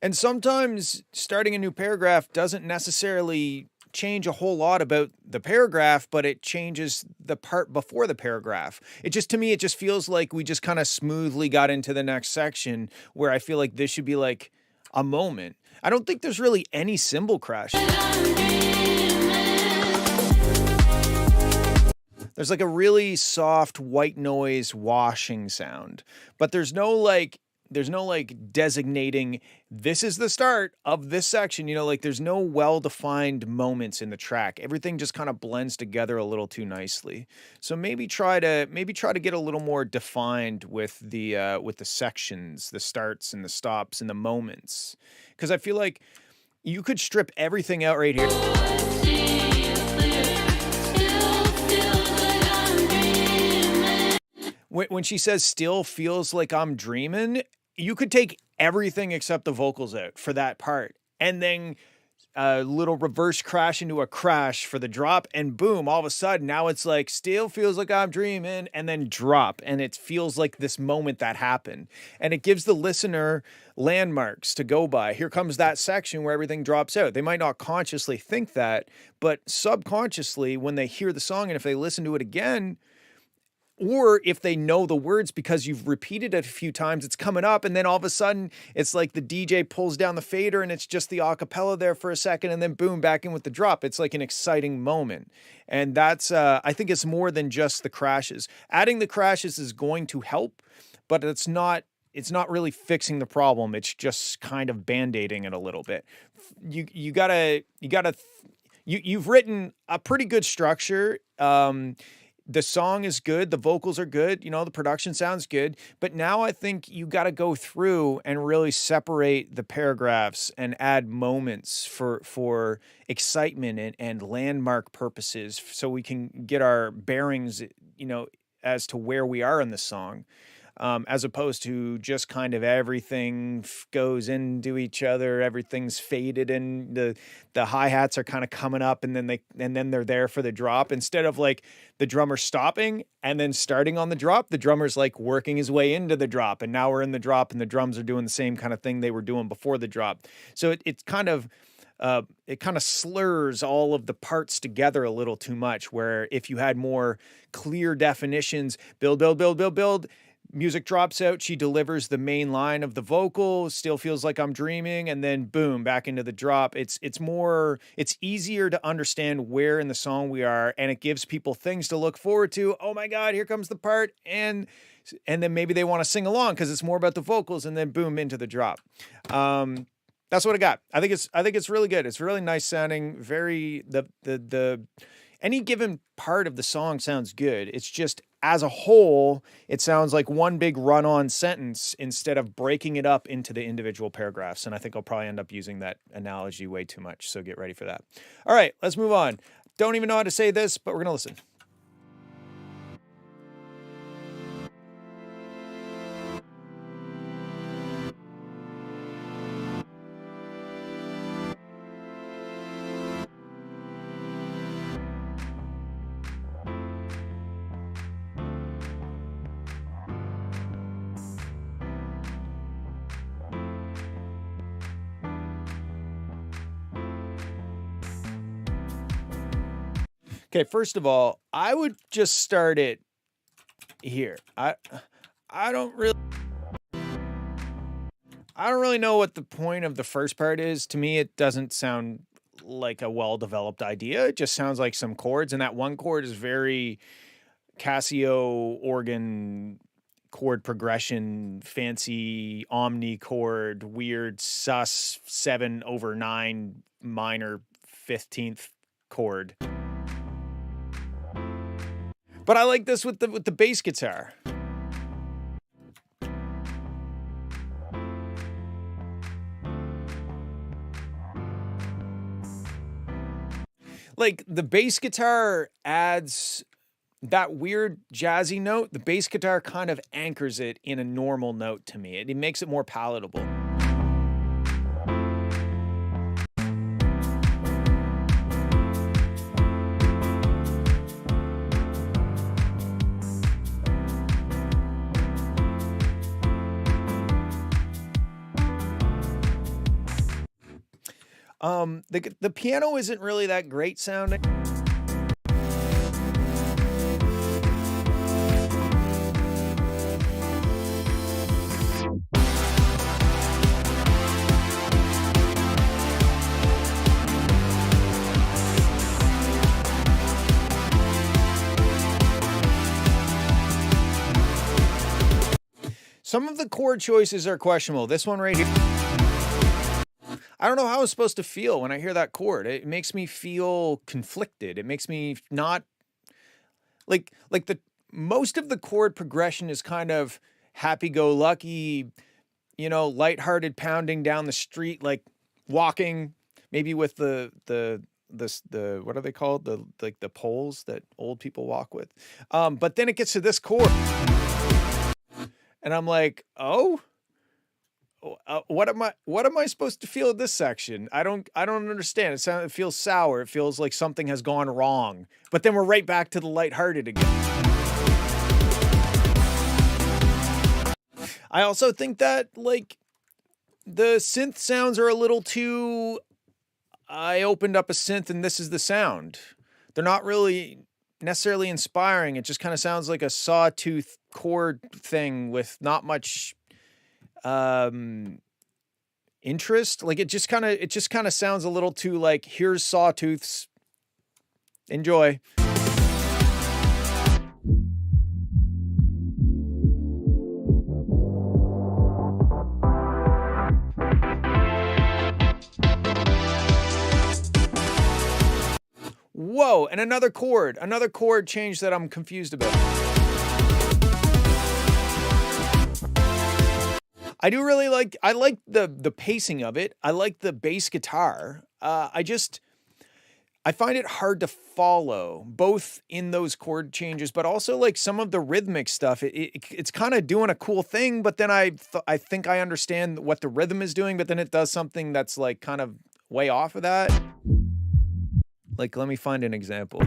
Speaker 1: And sometimes starting a new paragraph doesn't necessarily change a whole lot about the paragraph, but it changes the part before the paragraph. It just, to me, it just feels like we just kind of smoothly got into the next section, where I feel like this should be like a moment. I don't think there's really any cymbal crash. There's like a really soft white noise washing sound, but there's no like designating this is the start of this section, you know, like there's no well-defined moments in the track. Everything just kind of blends together a little too nicely. So maybe try to get a little more defined with the sections, the starts and the stops and the moments. Cuz I feel like you could strip everything out right here. When she says still feels like I'm dreaming, you could take everything except the vocals out for that part, and then a little reverse crash into a crash for the drop, and boom, all of a sudden now it's like still feels like I'm dreaming, and then drop, and it feels like this moment that happened, and it gives the listener landmarks to go by. Here comes that section where everything drops out. They might not consciously think that, but subconsciously when they hear the song and if they listen to it again, or if they know the words because you've repeated it a few times, it's coming up, and then all of a sudden it's like the DJ pulls down the fader and it's just the acapella there for a second, and then boom, back in with the drop. It's like an exciting moment. And that's, I think it's more than just the crashes. Adding the crashes is going to help, but it's not really fixing the problem. It's just kind of band-aiding it a little bit. You've written a pretty good structure. The song is good. The vocals are good. You know, the production sounds good. But now I think you got to go through and really separate the paragraphs and add moments for excitement and landmark purposes, so we can get our bearings, you know, as to where we are in the song. As opposed to just kind of everything goes into each other, everything's faded, and the hi-hats are kind of coming up, and then they're there for the drop, instead of like the drummer stopping and then starting on the drop. The drummer's like working his way into the drop, and now we're in the drop, and the drums are doing the same kind of thing they were doing before the drop. So it kind of slurs all of the parts together a little too much, where if you had more clear definitions, build, music drops out, she delivers the main line of the vocal, still feels like I'm dreaming, and then boom, back into the drop. It's easier to understand where in the song we are, and it gives people things to look forward to. Oh my God, here comes the part, and then maybe they want to sing along because it's more about the vocals, and then boom, into the drop. That's what I got. I think it's really good. It's really nice sounding. Very the any given part of the song sounds good. It's just as a whole, it sounds like one big run-on sentence instead of breaking it up into the individual paragraphs. And I think I'll probably end up using that analogy way too much. So get ready for that. All right, let's move on. Don't even know how to say this, but we're gonna listen. Okay, first of all, I would just start it here. I don't really know what the point of the first part is. To me, it doesn't sound like a well-developed idea. It just sounds like some chords, and that one chord is very Casio organ chord progression, fancy omni chord, weird sus 7/9 minor 15th chord. But I like this with the bass guitar. Like the bass guitar adds that weird jazzy note. The bass guitar kind of anchors it in a normal note to me. It makes it more palatable. The piano isn't really that great sounding. Some of the chord choices are questionable. This one right here. I don't know how I'm supposed to feel when I hear that chord. It makes me feel conflicted. It makes me not like the most of the chord progression is kind of happy-go-lucky, you know, lighthearted pounding down the street, like walking, maybe with the what are they called? The poles that old people walk with. But then it gets to this chord, and I'm like, oh. What am I supposed to feel in this section? I don't understand. It feels sour. It feels like something has gone wrong. But then we're right back to the lighthearted again. I also think that like the synth sounds are a little too. I opened up a synth and this is the sound. They're not really necessarily inspiring. It just kind of sounds like a sawtooth chord thing with not much interest. Like it just kind of sounds a little too like, here's sawtooths, enjoy. Whoa, and another chord change that I'm confused about. I do really like the pacing of it. I like the bass guitar. I find it hard to follow, both in those chord changes, but also like some of the rhythmic stuff. It's kind of doing a cool thing, but then I think I understand what the rhythm is doing, but then it does something that's like kind of way off of that. Like, let me find an example.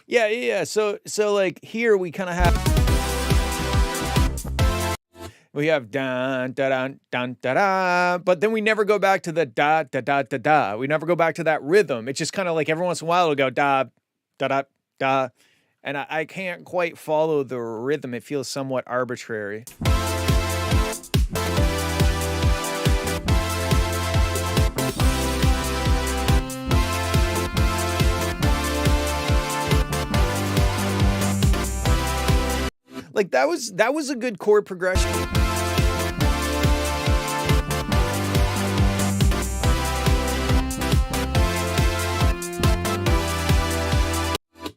Speaker 1: Yeah. So like here we kind of have dun da dun dun da da, but then we never go back to the da da da da da. We never go back to that rhythm. It's just kind of like every once in a while it'll go da da da da, and I can't quite follow the rhythm. It feels somewhat arbitrary. Like that was a good chord progression.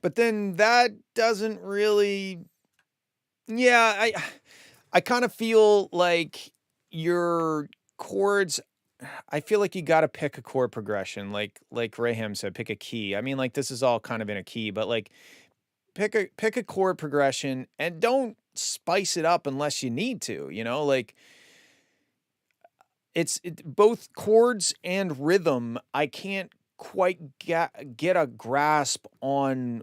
Speaker 1: But then that doesn't really, yeah, I kind of feel like your chords, I feel like you got to pick a chord progression. Like Raham said, pick a key. I mean, like this is all kind of in a key, but like pick a chord progression and don't spice it up unless you need to, you know, like it's both chords and rhythm. I can't quite get a grasp on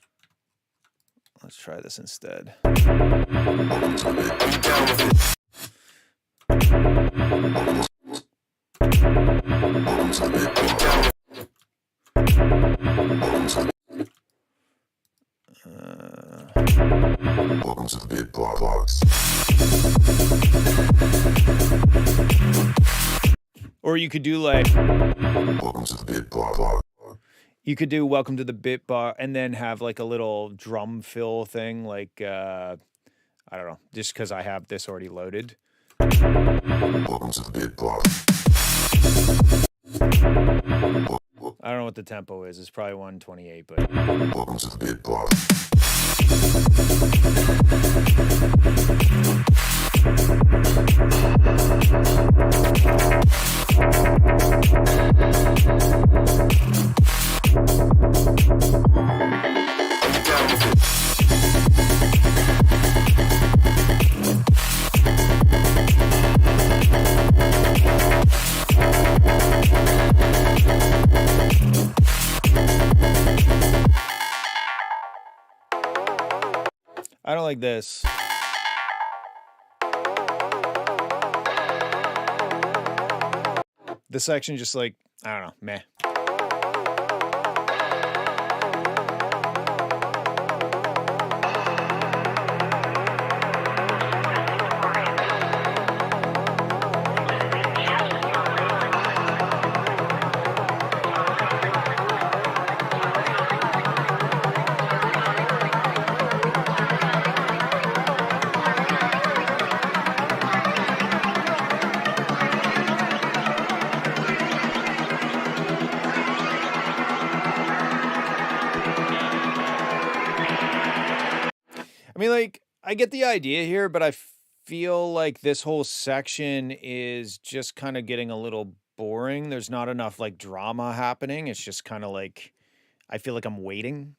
Speaker 1: Let's try this instead.
Speaker 3: Welcome to the Bit Box.
Speaker 1: Or you could do like,
Speaker 3: Welcome to the Bit Box.
Speaker 1: you could do welcome to the bit bar and then have like a little drum fill thing, like, I don't know, just because I have this already loaded.
Speaker 3: Welcome to the Bit Box.
Speaker 1: I don't know what the tempo is. It's probably 128, but
Speaker 3: Welcome to the Bit Box.
Speaker 1: I don't like this. This section just like, I don't know, meh. I mean, like, I get the idea here, but I feel like this whole section is just kind of getting a little boring. There's not enough like drama happening. It's just kind of like, I feel like I'm waiting.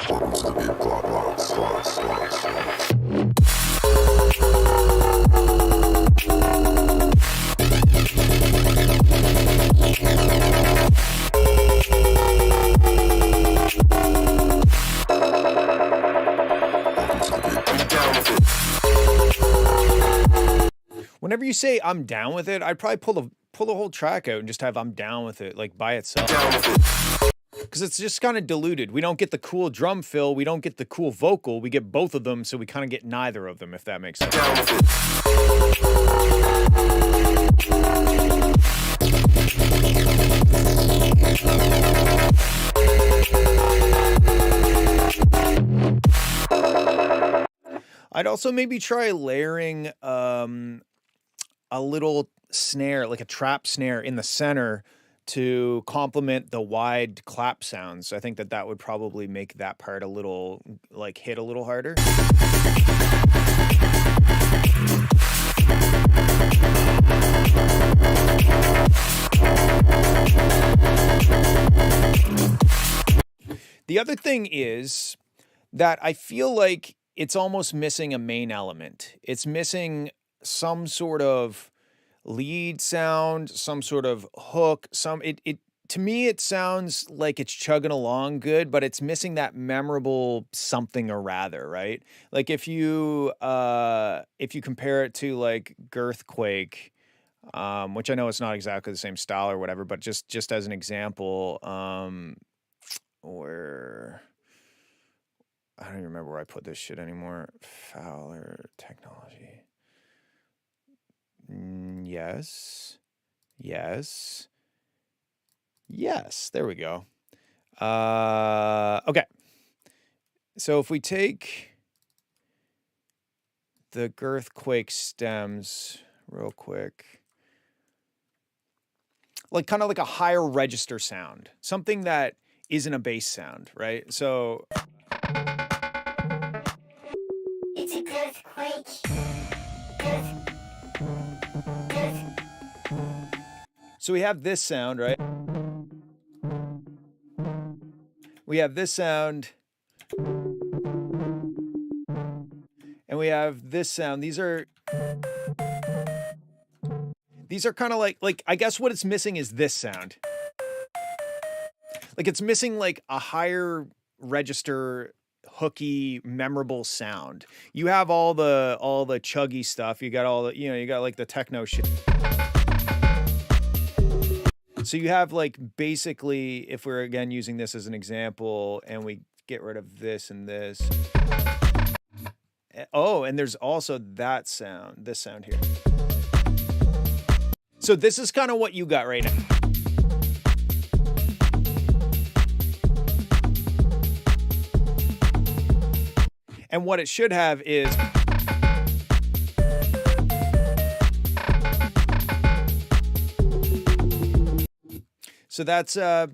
Speaker 3: Welcome to the Bit Box.
Speaker 1: Whenever you say I'm down with it, I'd probably pull the whole track out and just have I'm down with it like by itself. Because it's just kind of diluted. We don't get the cool drum fill, we don't get the cool vocal, we get both of them, so we kind of get neither of them, if that makes sense. I'd also maybe try layering a little snare, like a trap snare in the center to complement the wide clap sounds. I think that would probably make that part a little, like, hit a little harder. The other thing is that I feel like it's almost missing a main element. It's missing some sort of lead sound, some sort of hook, to me it sounds like it's chugging along good, but it's missing that memorable something or rather, right? Like if you compare it to like Girthquake, which I know it's not exactly the same style or whatever, but just as an example, where I don't even remember where I put this shit anymore. Fowler Technology. Yes. There we go. Okay. So if we take the Girthquake stems real quick, like kind of like a higher register sound, something that isn't a bass sound, right? So
Speaker 5: It's a Girthquake.
Speaker 1: So we have this sound, right? We have this sound. And we have this sound. These These are kind of like I guess what it's missing is this sound. Like it's missing like a higher register, hooky, memorable sound. You have all the chuggy stuff. You got all the, you got like the techno shit. So you have like basically, if we're again using this as an example and we get rid of this and this. Oh, and there's also that sound, this sound here. So this is kind of what you got right now. And what it should have is so that's what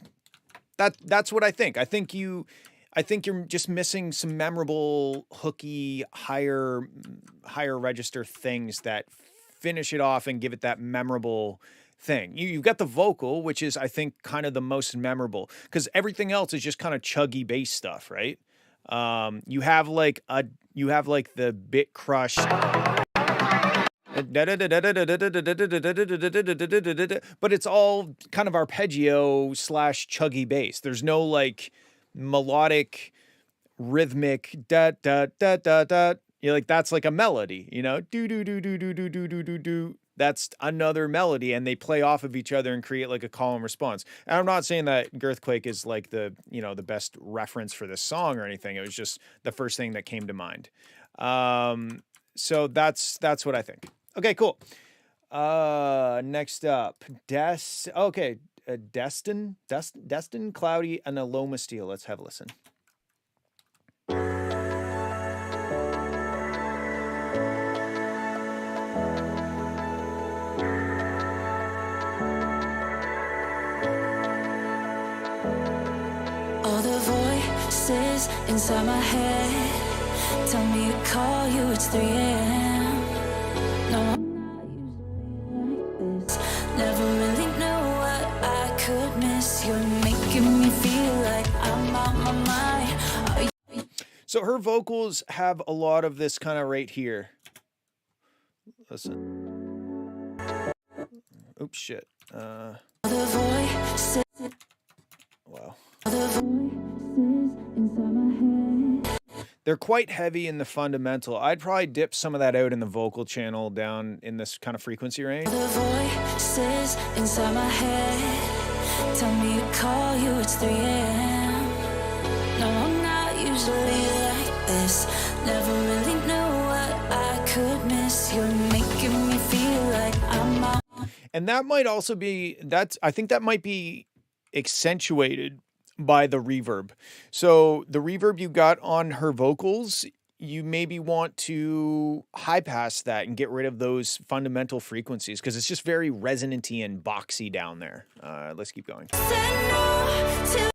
Speaker 1: I think. I think you're just missing some memorable, hooky, higher register things that finish it off and give it that memorable thing. You've got the vocal, which is, I think, kind of the most memorable, because everything else is just kind of chuggy bass stuff, right? You have like the bit crush, but it's all kind of arpeggio / chuggy bass. There's no like melodic, rhythmic da da da da da. You're like, that's like a melody, do do do do do do do do do do. That's another melody, and they play off of each other and create like a call and response. And I'm not saying that Girthquake is like the best reference for this song or anything. It was just the first thing that came to mind. So that's what I think. Okay, cool. Next up, Destin, Cloudy, and Aloma Steel. Let's have a listen.
Speaker 4: All the voices inside my head tell me to call you, it's 3 a.m. No, I'm not usually like this. Never really knew what I could miss. You're making me feel like I'm out my mind.
Speaker 1: So her vocals have a lot of this kind of right here. Listen. Oops, shit.
Speaker 4: The voices.
Speaker 1: Wow.
Speaker 4: The voices inside my head.
Speaker 1: They're quite heavy in the fundamental. I'd probably dip some of that out in the vocal channel down in this kind of frequency range.
Speaker 4: The voices inside my head tell me to call you, it's 3 a.m. No, I'm not usually like this. Never really knew what I could miss. You're making me feel like I'm out.
Speaker 1: And that might also be, I think that might be accentuated by the reverb. So the reverb you got on her vocals, you maybe want to high pass that and get rid of those fundamental frequencies, because it's just very resonanty and boxy down there. Let's keep going.
Speaker 4: Said no to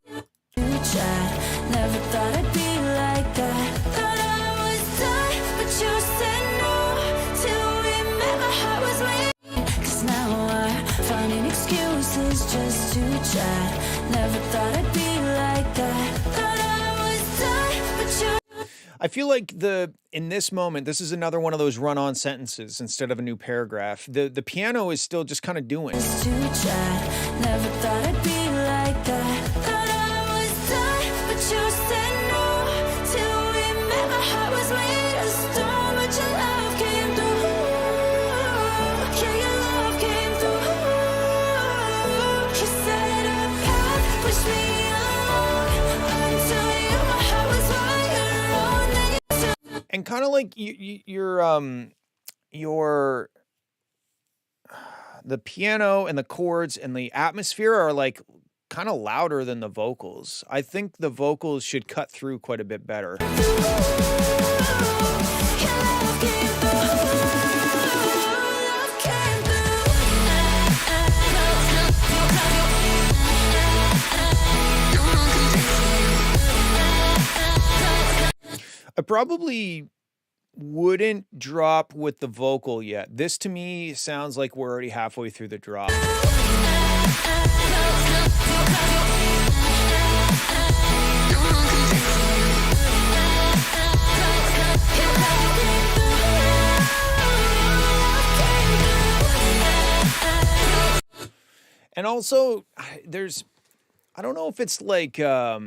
Speaker 4: you, tried. Never thought I'd be like that. Thought I was done, but you said no till we met. My heart was waiting, 'cause now I'm finding excuses just to try. Never thought I'd be like that. Thought I was done, but you.
Speaker 1: I feel like in this moment, this is another one of those run-on sentences instead of a new paragraph. The piano is still just kind of doing.
Speaker 4: To try. Never thought I'd be like that. Thought I was done, but you said no till we met. My heart was made of stone, but your love came through. Yeah, your love came through. You set a path, pushed me along until you. My heart was wired on, then you took.
Speaker 1: And kind of like your the piano and the chords and the atmosphere are like kind of louder than the vocals. I think the vocals should cut through quite a bit better.
Speaker 4: Your love came through. Love came
Speaker 1: I probably wouldn't drop with the vocal yet. This to me sounds like we're already halfway through the drop. And also, I don't know if it's like a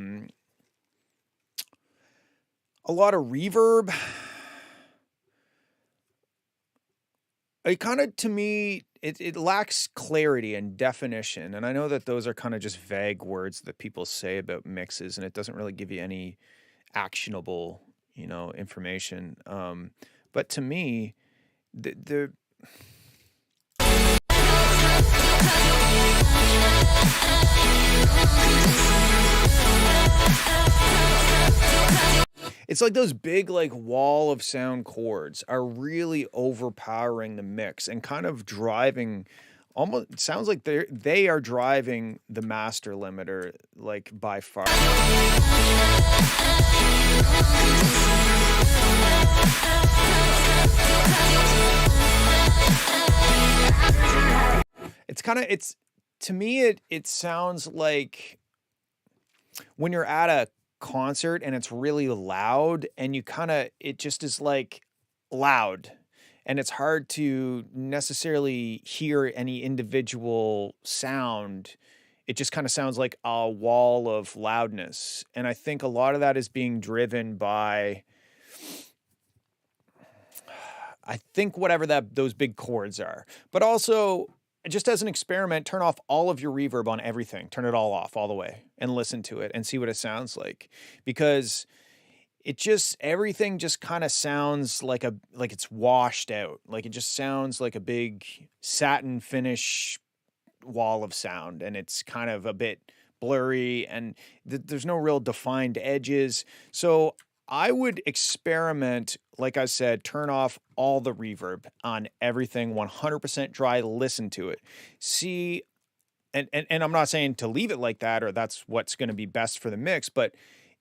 Speaker 1: lot of reverb. It kind of, to me, it lacks clarity and definition. And I know that those are kind of just vague words that people say about mixes, and it doesn't really give you any actionable, information. But to me, the it's like those big like wall of sound chords are really overpowering the mix and kind of driving, almost it sounds like they are driving the master limiter like by far. It's to me it sounds like when you're at a concert and it's really loud and it just is like loud and it's hard to necessarily hear any individual sound. It just kind of sounds like a wall of loudness. And I think a lot of that is being driven by, I think, whatever those big chords are. But also, just as an experiment, turn off all of your reverb on everything. Turn it all off all the way and listen to it and see what it sounds like. Because everything just kind of sounds like it's washed out. Like it just sounds like a big satin finish wall of sound, and it's kind of a bit blurry, and there's no real defined edges. So I would experiment, like I said, turn off all the reverb on everything, 100% dry, listen to it. See, and I'm not saying to leave it like that or that's what's going to be best for the mix, but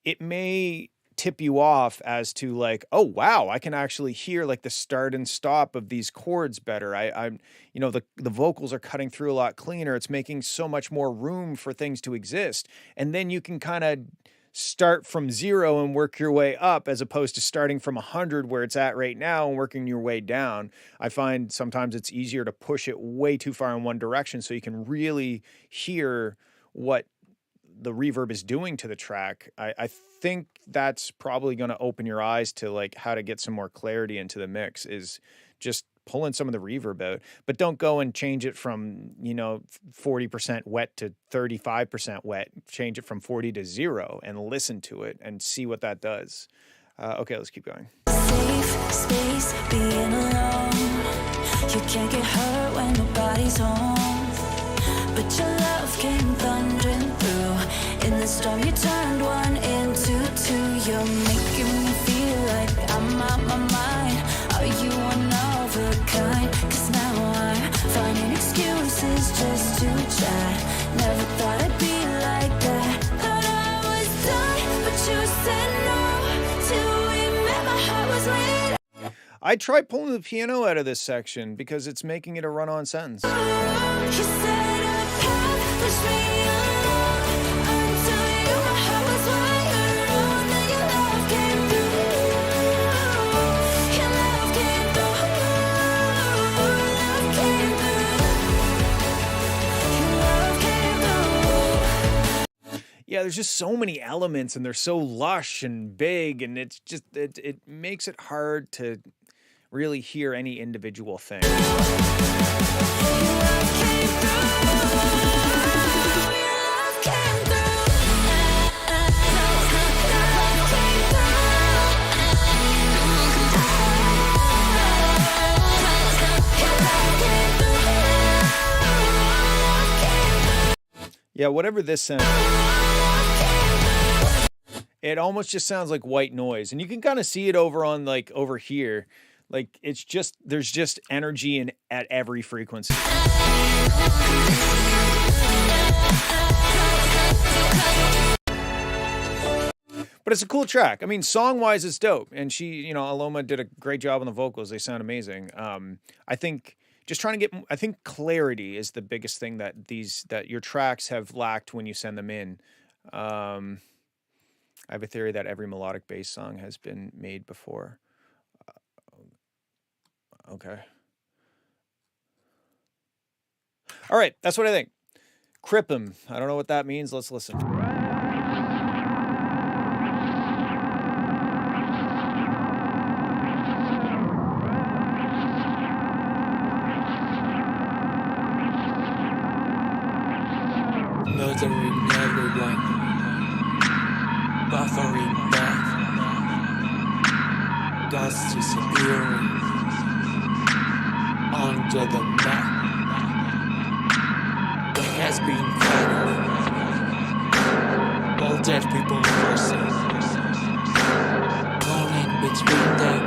Speaker 1: it may tip you off as to like, oh wow, I can actually hear like the start and stop of these chords better. I'm the vocals are cutting through a lot cleaner. It's making so much more room for things to exist. And then you can kind of start from 0 and work your way up, as opposed to starting from 100 where it's at right now and working your way down. I find sometimes it's easier to push it way too far in one direction so you can really hear what the reverb is doing to the track. I think that's probably going to open your eyes to like how to get some more clarity into the mix, is just pulling some of the reverb out. But don't go and change it from 40% wet to 35% wet. Change it from 40 to 0 and listen to it and see what that does. Okay, let's keep going.
Speaker 4: Safe space, being alone. You can't get hurt when nobody's home. But your love came thundering through. In the storm you turned 1 into 2. You're making me feel like I'm out my mind. Are you one of a kind? 'Cause now I'm finding excuses just to chat. Never thought I'd be like that. Thought I was done, but you said no. Till we met, my heart was made.
Speaker 1: I tried pulling the piano out of this section because it's making it a run-on sentence.
Speaker 4: You said a path pushed me along. Until you, my heart was wired on. Then your love came through. Your love came through. Love came through. Your love came through.
Speaker 1: Yeah, there's just so many elements and they're so lush and big, and it's just it makes it hard to really hear any individual thing.
Speaker 4: Your love came through. Your love came through. Love came
Speaker 1: Yeah, whatever this sounds, it almost just sounds like white noise, and you can kind of see it over here. Like it's just, there's just energy at every frequency. But it's a cool track. I mean, song-wise, it's dope. And she, Aloma did a great job on the vocals. They sound amazing. I think just trying to I think clarity is the biggest thing that your tracks have lacked when you send them in. I have a theory that every melodic bass song has been made before. Okay. All right, that's what I think. Crip him. I don't know what that means. Let's listen.
Speaker 6: Military never blind. Buffering death. Dust disappearing onto the map. It has been cut. All dead people forcing. Running between them.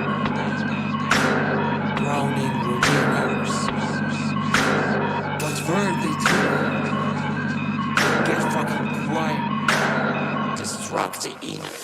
Speaker 6: Drowning rumors. But where they do? Get fucking quiet. Destruct the inner.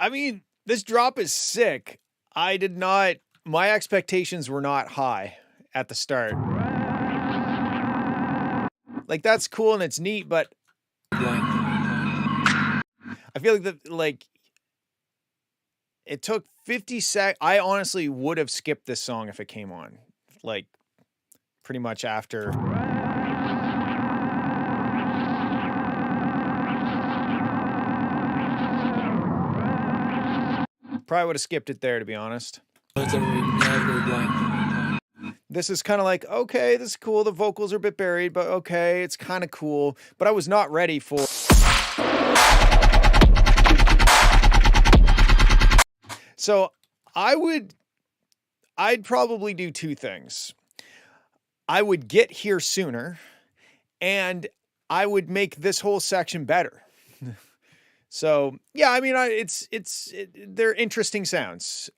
Speaker 1: I mean, this drop is sick. My expectations were not high at the start. Like, that's cool and it's neat, but I feel like it took 50 seconds. I honestly would have skipped this song if it came on, like, pretty much after. Probably would have skipped it there, to be honest. This is kind of like, okay, this is cool. The vocals are a bit buried, but okay, it's kind of cool. But I was not ready for. So I'd probably do two things. I would get here sooner, and I would make this whole section better. So yeah, I mean, they're interesting sounds.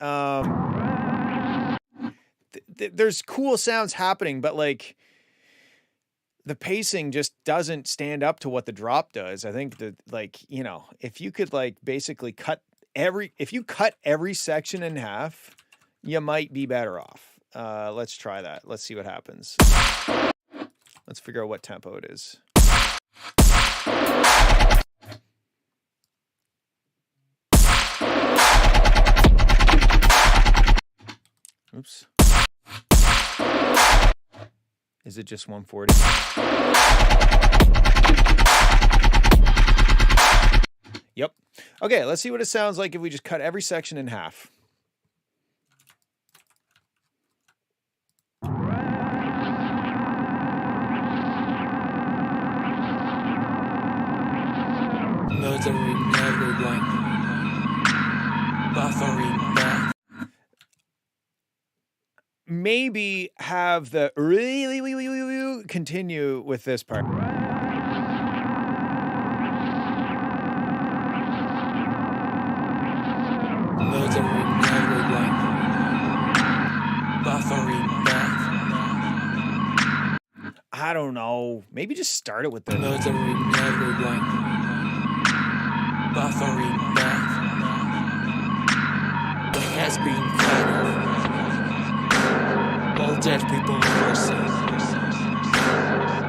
Speaker 1: There's cool sounds happening, but like the pacing just doesn't stand up to what the drop does. I think that, like, you know, if you could like basically cut every section in half, you might be better off. Let's try that. Let's see what happens. Let's figure out what tempo it is. Oops. Is it just 140? Yep. Okay, let's see what it sounds like if we just cut every section in half.
Speaker 6: Military never blind. Buffering death.
Speaker 1: Maybe have the really continue with this part.
Speaker 6: Military never blind. Buffering death.
Speaker 1: I don't know. Maybe just start it with the.
Speaker 6: Military never blind. Buffering death. It has been cut. All dead people forcing.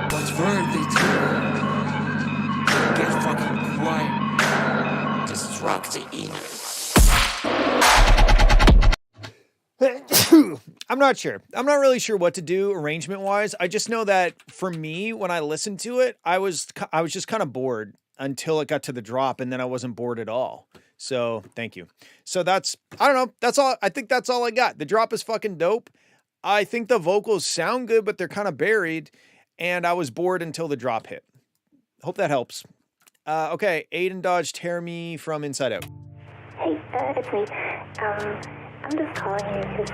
Speaker 6: But where they do? Get fucking quiet. Destruct the inner.
Speaker 1: I'm not sure. I'm not really sure what to do arrangement wise. I just know that for me, when I listened to it, I was just kind of bored until it got to the drop, and then I wasn't bored at all. So thank you. So I don't know. That's all. I think that's all I got. The drop is fucking dope. I think the vocals sound good, but they're kind of buried, and I was bored until the drop hit. Hope that helps. Okay, Aiden Dodge, Tear Me from Inside Out.
Speaker 7: Hey, it's me. I'm just calling you because,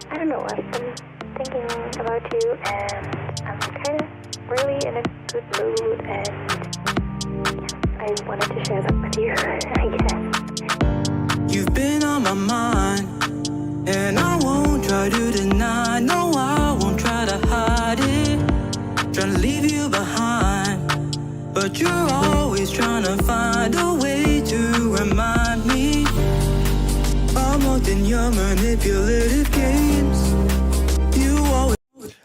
Speaker 7: I don't know, I've been thinking about you and I'm kind of really in a good mood and yeah, I wanted to share that with you, I guess.
Speaker 8: You've been on my mind, and I won't try to deny. No, I won't try to hide it. Trying to leave you behind, but you're always trying to find a way to remind me. I'm locked in your manipulative games. You always.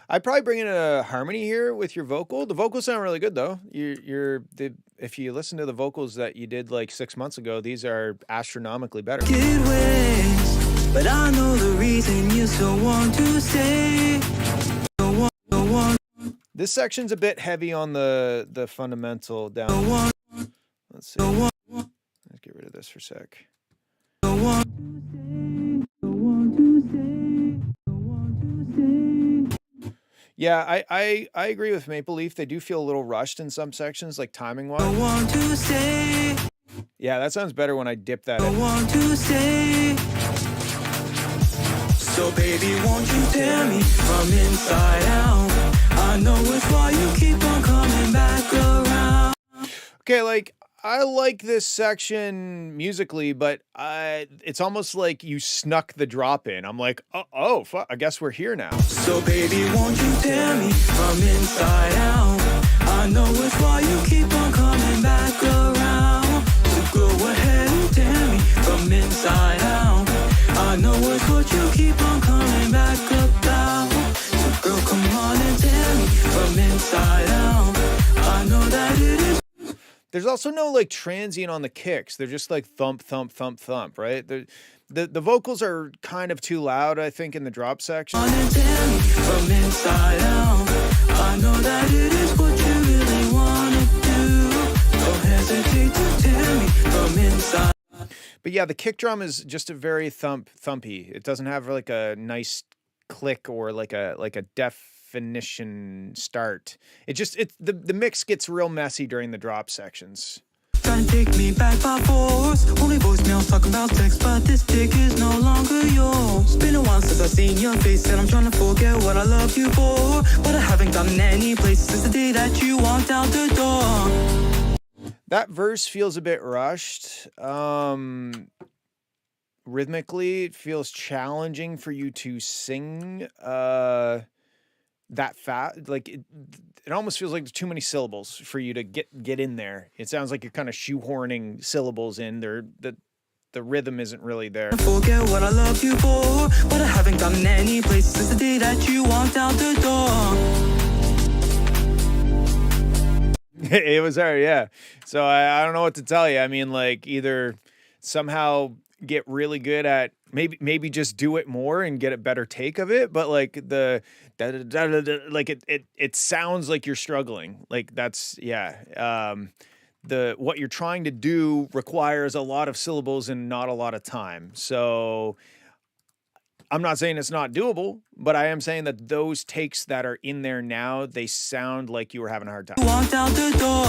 Speaker 1: I'd probably bring in a harmony here with your vocal. The vocals sound really good though. If you listen to the vocals that you did like 6 months ago, these are astronomically better.
Speaker 8: Get ways, but I know the reason you still want to stay.
Speaker 1: This section's a bit heavy on the fundamental down. Let's see. Let's get rid of this for a sec. Yeah, I agree with Maple Leaf. They do feel a little rushed in some sections, like timing wise. Yeah, that sounds better when I dip that in.
Speaker 8: So baby, won't you tear me from inside out? I know it's why you keep on coming back around.
Speaker 1: Okay, like I like this section musically, but it's almost like you snuck the drop in. I'm like, oh, fuck, I guess we're here now.
Speaker 8: So baby, won't you tear me from inside out? I know it's why you keep on coming back around. So go ahead and tear me from inside out. I know it's what you keep on coming back about. So girl, come on and tear me from inside out. I know that it is.
Speaker 1: There's also no like transient on the kicks. They're just like thump, thump, thump, thump, right? The vocals are kind of too loud, I think, in the drop section.
Speaker 8: From inside out, I know that it is what you really want to do. Don't hesitate to tear me from inside.
Speaker 1: But yeah, the kick drum is just a very thumpy. It doesn't have like a nice click or like a definition start. The mix gets real messy during the drop sections.
Speaker 8: Trying to take me back by force. Only voicemails talking about sex, but this dick is no longer yours. Been a while since I've seen your face, and I'm trying to forget what I loved you for. But I haven't gotten any place since the day that you walked out the door.
Speaker 1: That verse feels a bit rushed. Rhythmically, it feels challenging for you to sing that fast. Like it almost feels like there's too many syllables for you to get in there. It sounds like you're kind of shoehorning syllables in there. The rhythm isn't really there.
Speaker 8: Forget what I loved you for, but I haven't gotten any place since the day that you walked out the door.
Speaker 1: It was her, yeah. So I don't know what to tell you. I mean, like either somehow get really good at maybe just do it more and get a better take of it, but like like it sounds like you're struggling. Like that's what you're trying to do requires a lot of syllables and not a lot of time. So I'm not saying it's not doable, but I am saying that those takes that are in there now, they sound like you were having a hard time.
Speaker 8: Walked out the door.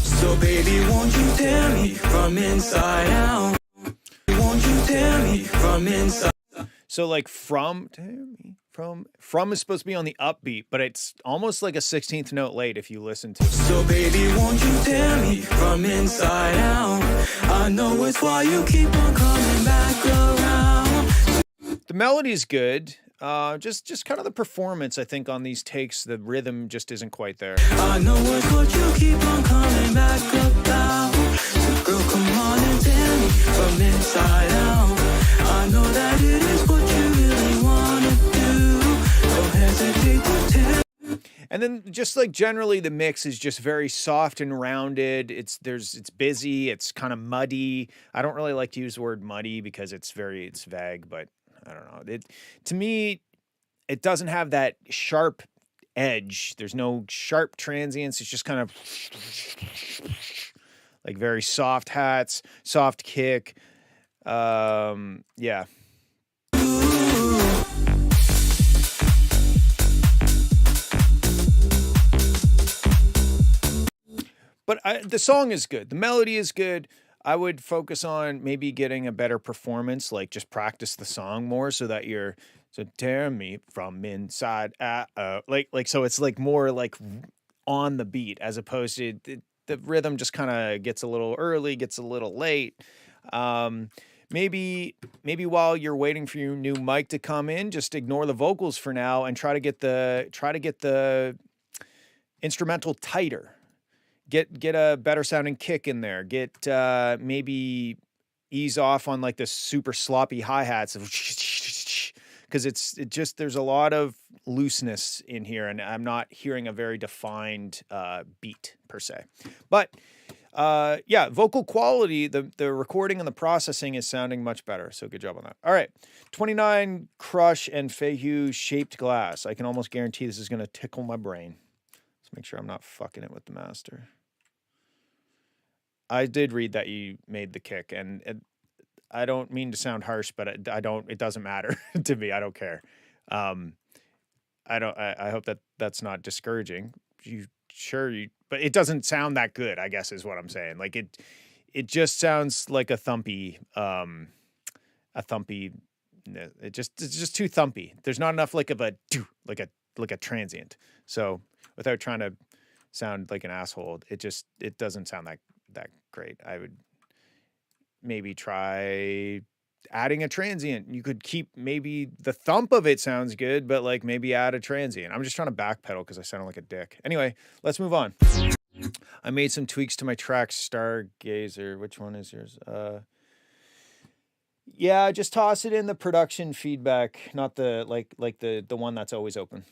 Speaker 8: So baby, won't you tear me from inside out? Won't you tear me from inside?
Speaker 1: So like from is supposed to be on the upbeat, but it's almost like a 16th note late if you listen to it.
Speaker 8: So baby, won't you tear me from inside out? I know it's why you keep on coming back around.
Speaker 1: The melody's good. Just kind of the performance, I think, on these takes, the rhythm just isn't quite there.
Speaker 8: I know it's what you keep on coming back about. So girl, come on and tear me from inside out. I know that it is what you really want to do. Don't hesitate to tear.
Speaker 1: And then just like generally the mix is just very soft and rounded. It's busy, it's kind of muddy. I don't really like to use the word muddy because it's vague, but I don't know. To me, it doesn't have that sharp edge. There's no sharp transients. It's just kind of like very soft hats, soft kick. Yeah. But the song is good. The melody is good. I would focus on maybe getting a better performance, like just practice the song more so that you're so tear me from inside out. Like so it's like more like on the beat as opposed to the rhythm just kind of gets a little early, gets a little late. Maybe while you're waiting for your new mic to come in, just ignore the vocals for now and try to get the instrumental tighter. Get a better sounding kick in there. Get maybe ease off on like the super sloppy hi-hats of because there's a lot of looseness in here and I'm not hearing a very defined beat per se. But yeah, vocal quality, the recording and the processing is sounding much better. So good job on that. All right. 29 Crush and Feihu Shaped Glass. I can almost guarantee this is going to tickle my brain. Let's make sure I'm not fucking it with the master. I did read that you made the kick, and I don't mean to sound harsh, but it doesn't matter to me. I don't care. I hope that that's not discouraging. But it doesn't sound that good, I guess is what I'm saying. Like it just sounds like a thumpy, it's just too thumpy. There's not enough like a transient. So without trying to sound like an asshole, it doesn't sound that great. I would maybe try adding a transient. You could keep maybe the thump of it sounds good, but like maybe add a transient. I'm just trying to backpedal because I sound like a dick. Anyway, let's move on. I made some tweaks to my track Stargazer. Which one is yours? Yeah, just toss it in the production feedback, not the like the one that's always open.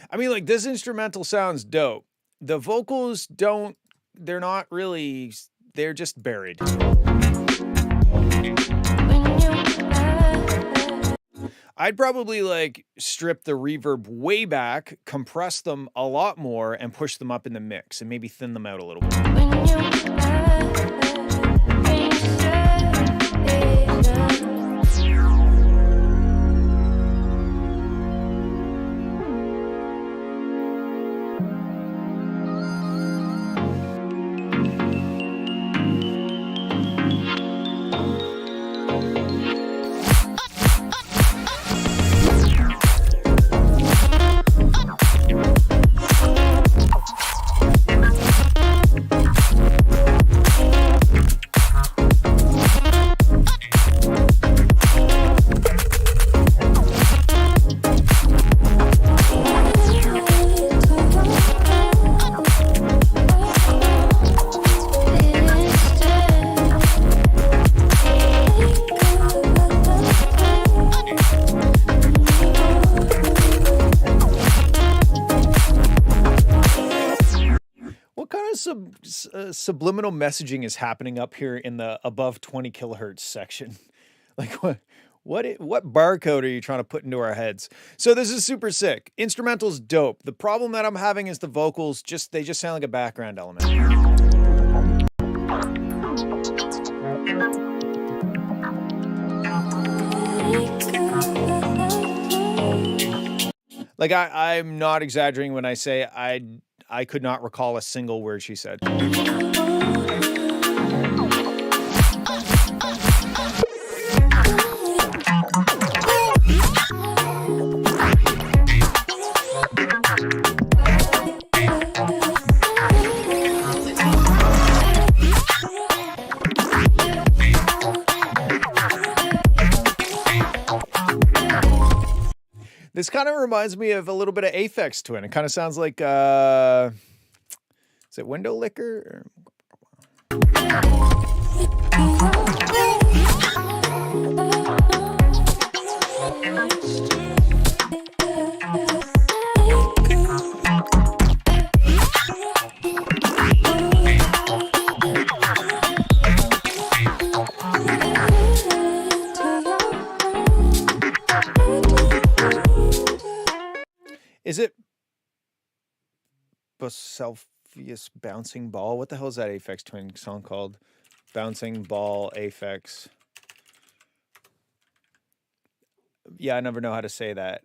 Speaker 1: I mean, like, this instrumental sounds dope. The vocals they're not really, they're just buried. I'd probably like strip the reverb way back, compress them a lot more, and push them up in the mix and maybe thin them out a little bit. Subliminal messaging is happening up here in the above 20 kilohertz section. Like what barcode are you trying to put into our heads? So this is super sick. Instrumental's dope. The problem that I'm having is the vocals they just sound like a background element. Like I'm not exaggerating when I say I could not recall a single word she said. This kind of reminds me of a little bit of Aphex Twin. It kind of sounds like, is it Window Licker? Is it Boselfius Bouncing Ball? What the hell is that Aphex Twin song called? Bouncing Ball Aphex. Yeah, I never know how to say that.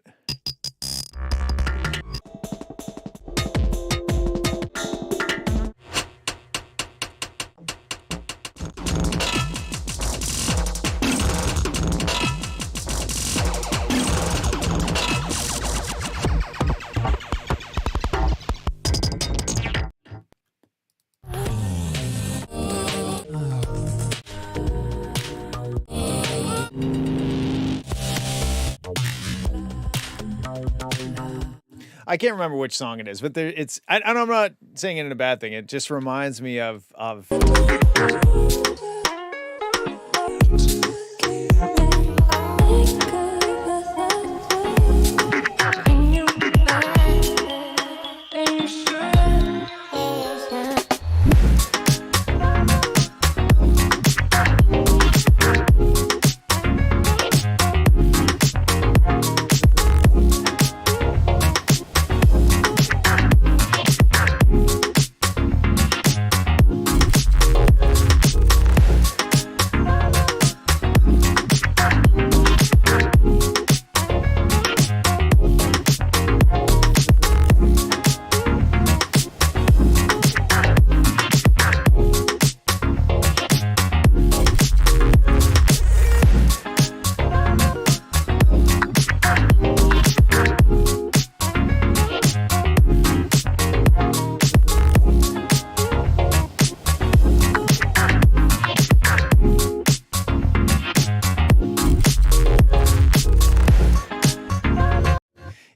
Speaker 1: I can't remember which song it is, but there, it's. And I'm not saying it in a bad thing. It just reminds me of.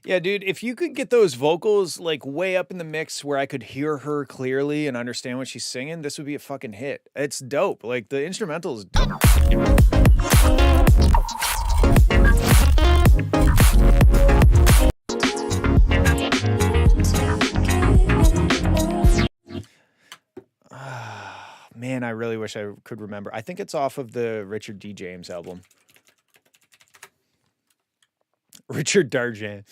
Speaker 1: Yeah, dude, if you could get those vocals like way up in the mix where I could hear her clearly and understand what she's singing, this would be a fucking hit. It's dope. Like the instrumental is dope. Man, I really wish I could remember. I think it's off of the Richard D. James album. Richard Darjan.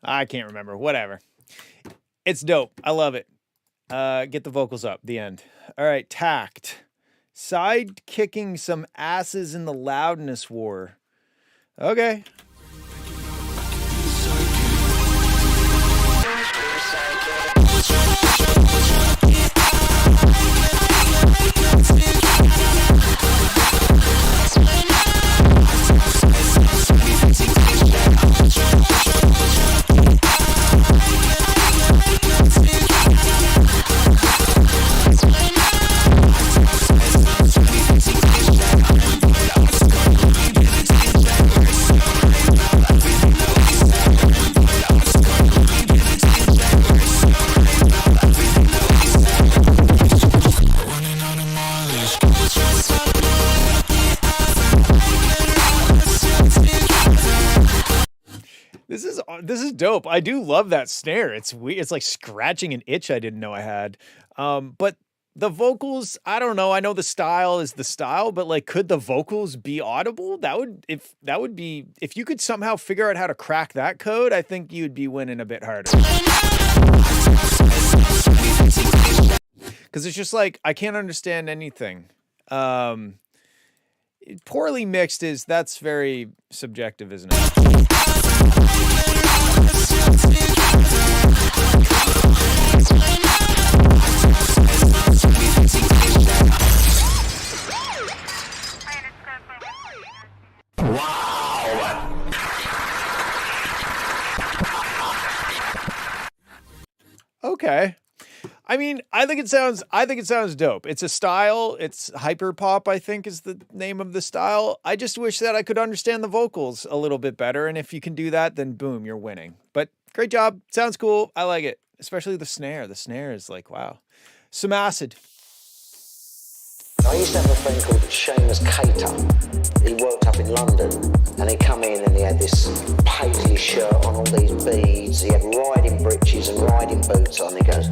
Speaker 1: I can't remember. Whatever. It's dope. I love it. Get the vocals up. The end. All right. Tact. Side kicking some asses in the loudness war. Okay. This is dope. I do love that snare. It's weird. It's like scratching an itch I didn't know I had. But the vocals, I don't know. I know the style is the style, but like, could the vocals be audible? If you could somehow figure out how to crack that code, I think you'd be winning a bit harder. Because it's just like, I can't understand anything. Poorly mixed that's very subjective, isn't it? Okay. I mean, I think it sounds dope. It's a style. It's hyper pop, I think is the name of the style. I just wish that I could understand the vocals a little bit better. And if you can do that, then boom, you're winning. But great job. Sounds cool. I like it. Especially the snare. The snare is like, wow. Some acid.
Speaker 9: I used to have a friend called Seamus Cater. He worked up in London, and he'd come in and he had this paisley shirt on, all these beads. He had riding breeches and riding boots on. He goes,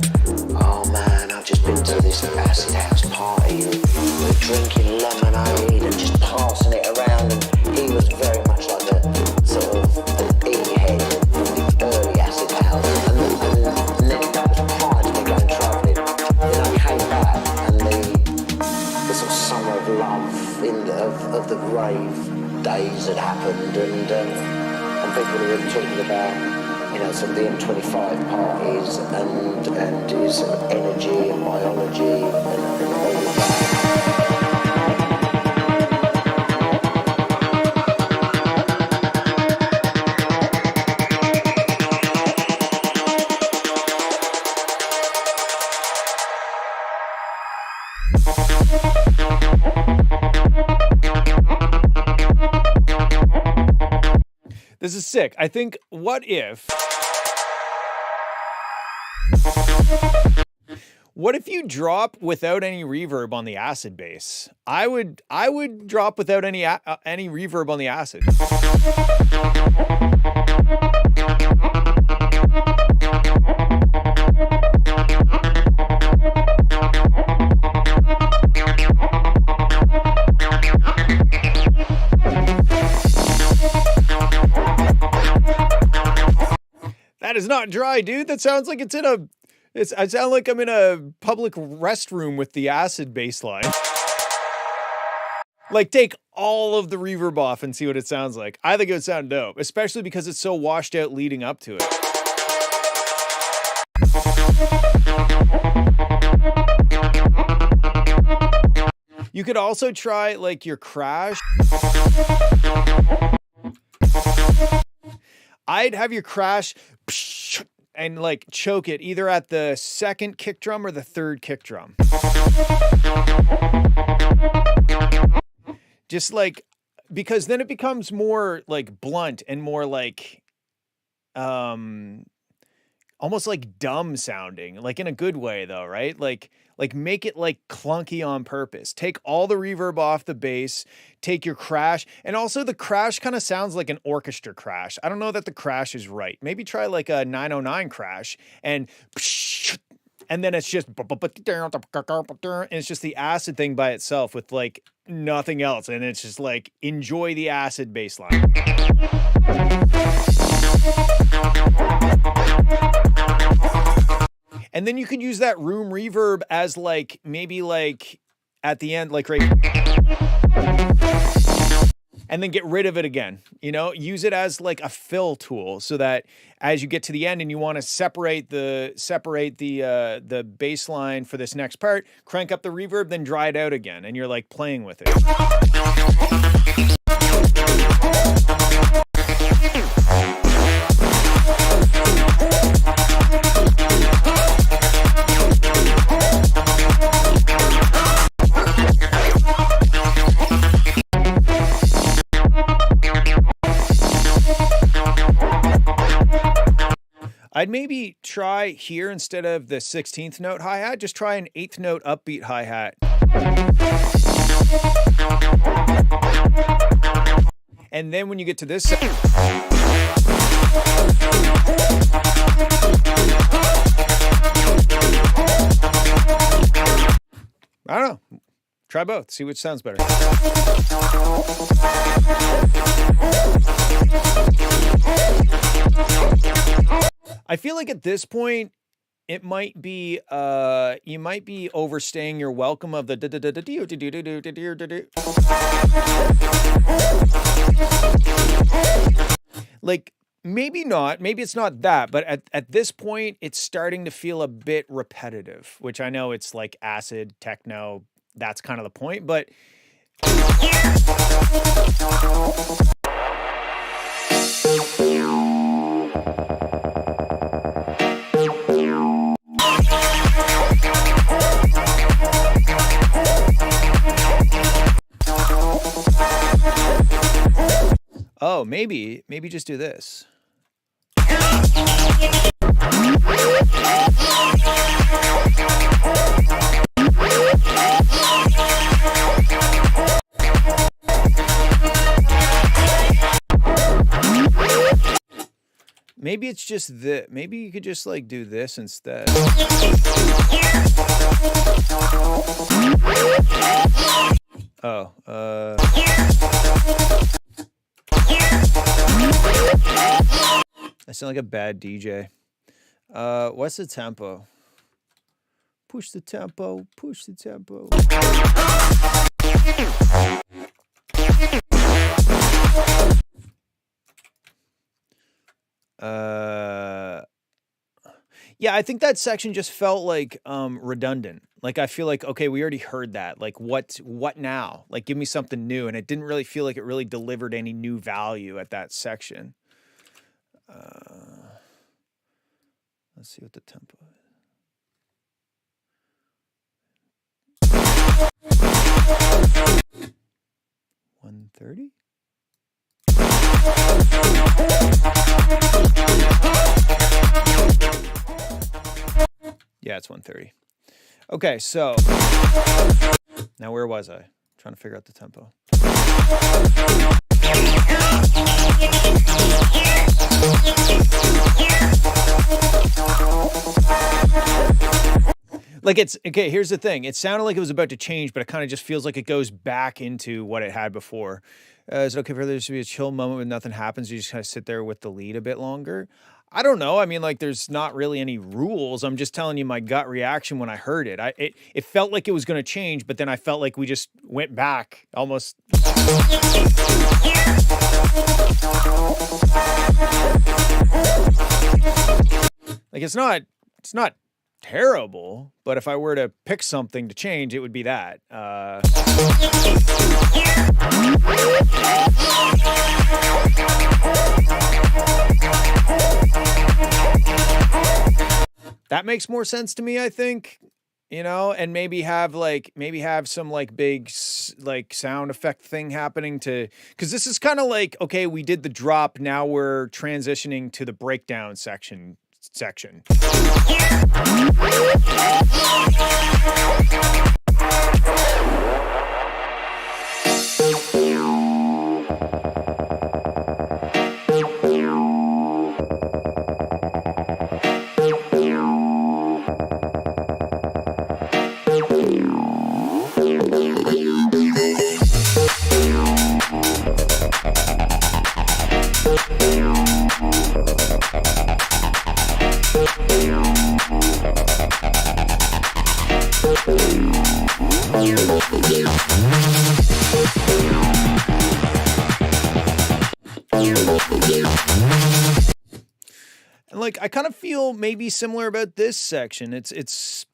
Speaker 9: "Oh man, I've just been to this acid house party. We're drinking lemonade and just passing it around." And he was very much like the sort of E-head of the early acid house. And then that was prior to me going travelling. Then I came back and the sort of summer of love of the rave days had happened, and people were talking about, you know, sort of the M25 parties and his energy and biology and all of that.
Speaker 1: This is sick. I think, what if you drop without any reverb on the acid bass? I would drop without any reverb on the acid. That is not dry, dude. That sounds like I sound like I'm in a public restroom with the acid bass line. Like, take all of the reverb off and see what it sounds like. I think it would sound dope, especially because it's so washed out leading up to it. You could also try, like, your crash. I'd have your crash and like choke it either at the second kick drum or the third kick drum. Just like, because then it becomes more like blunt and more like, almost like dumb sounding, like in a good way though, right? Like make it like clunky on purpose. Take all the reverb off the bass, take your crash, and also the crash kind of sounds like an orchestra crash. I don't know that the crash is right. Maybe try like a 909 crash and then it's just, and it's just the acid thing by itself with like nothing else. And it's just like, enjoy the acid bass line. And then you could use that room reverb as like, maybe like at the end, like right, and then get rid of it again, you know, use it as like a fill tool so that as you get to the end and you want to separate the bass line for this next part, crank up the reverb, then dry it out again. And you're like playing with it. I'd maybe try here instead of the 16th note hi-hat, just try an 8th note upbeat hi-hat. And then when you get to this, I don't know. Try both. See which sounds better. I feel like at this point it might be you might be overstaying your welcome of the like maybe not, maybe it's not that, but at this point it's starting to feel a bit repetitive, which I know it's like acid techno, that's kind of the point, but oh, maybe just do this. Maybe it's just that. Maybe you could just like do this instead. Oh, I sound like a bad DJ. What's the tempo? Push the tempo, push the tempo. Yeah, I think that section just felt like redundant. Like I feel like, okay, we already heard that. Like what now? Like give me something new. And it didn't really feel like it really delivered any new value at that section. Let's see what the tempo is. $130? Yeah, it's 130. Okay, so now where was I? Trying to figure out the tempo. Like it's okay. Here's the thing. It sounded like it was about to change, but it kind of just feels like it goes back into what it had before. Is it okay for there to be a chill moment when nothing happens? You just kind of sit there with the lead a bit longer. I don't know. I mean, like, there's not really any rules. I'm just telling you my gut reaction when I heard it. It felt like it was going to change, but then I felt like we just went back almost. Like, it's not terrible, but if I were to pick something to change, it would be that. That makes more sense to me, I think, you know, and maybe have some like big like sound effect thing happening to, because this is kind of like, okay, we did the drop, now we're transitioning to the breakdown section. And like, I kind of feel maybe similar about this section. It's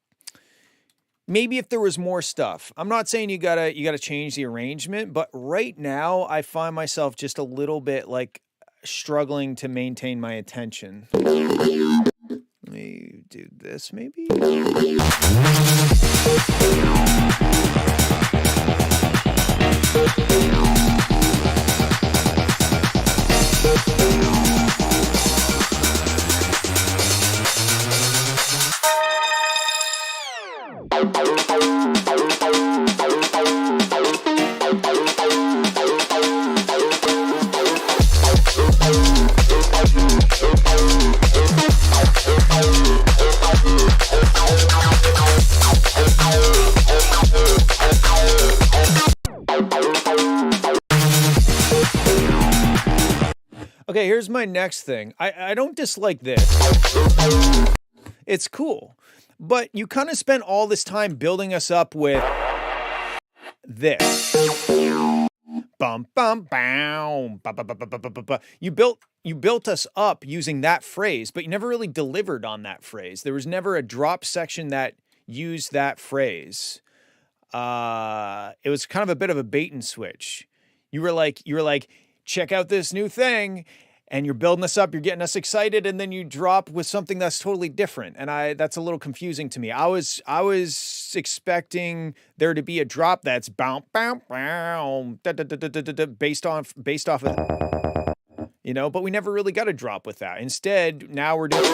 Speaker 1: maybe if there was more stuff. I'm not saying you gotta change the arrangement, but right now I find myself just a little bit like struggling to maintain my attention. Let me do this maybe. Okay, here's my next thing. I don't dislike this. It's cool. But you kind of spent all this time building us up with this. Bum bum bam. You built us up using that phrase, but you never really delivered on that phrase. There was never a drop section that used that phrase. It was kind of a bit of a bait and switch. You were like, check out this new thing, and you're building us up, you're getting us excited, and then you drop with something that's totally different. And that's a little confusing to me. I was expecting there to be a drop that's bow bow bow based off of, you know, but we never really got a drop with that. Instead, now we're doing,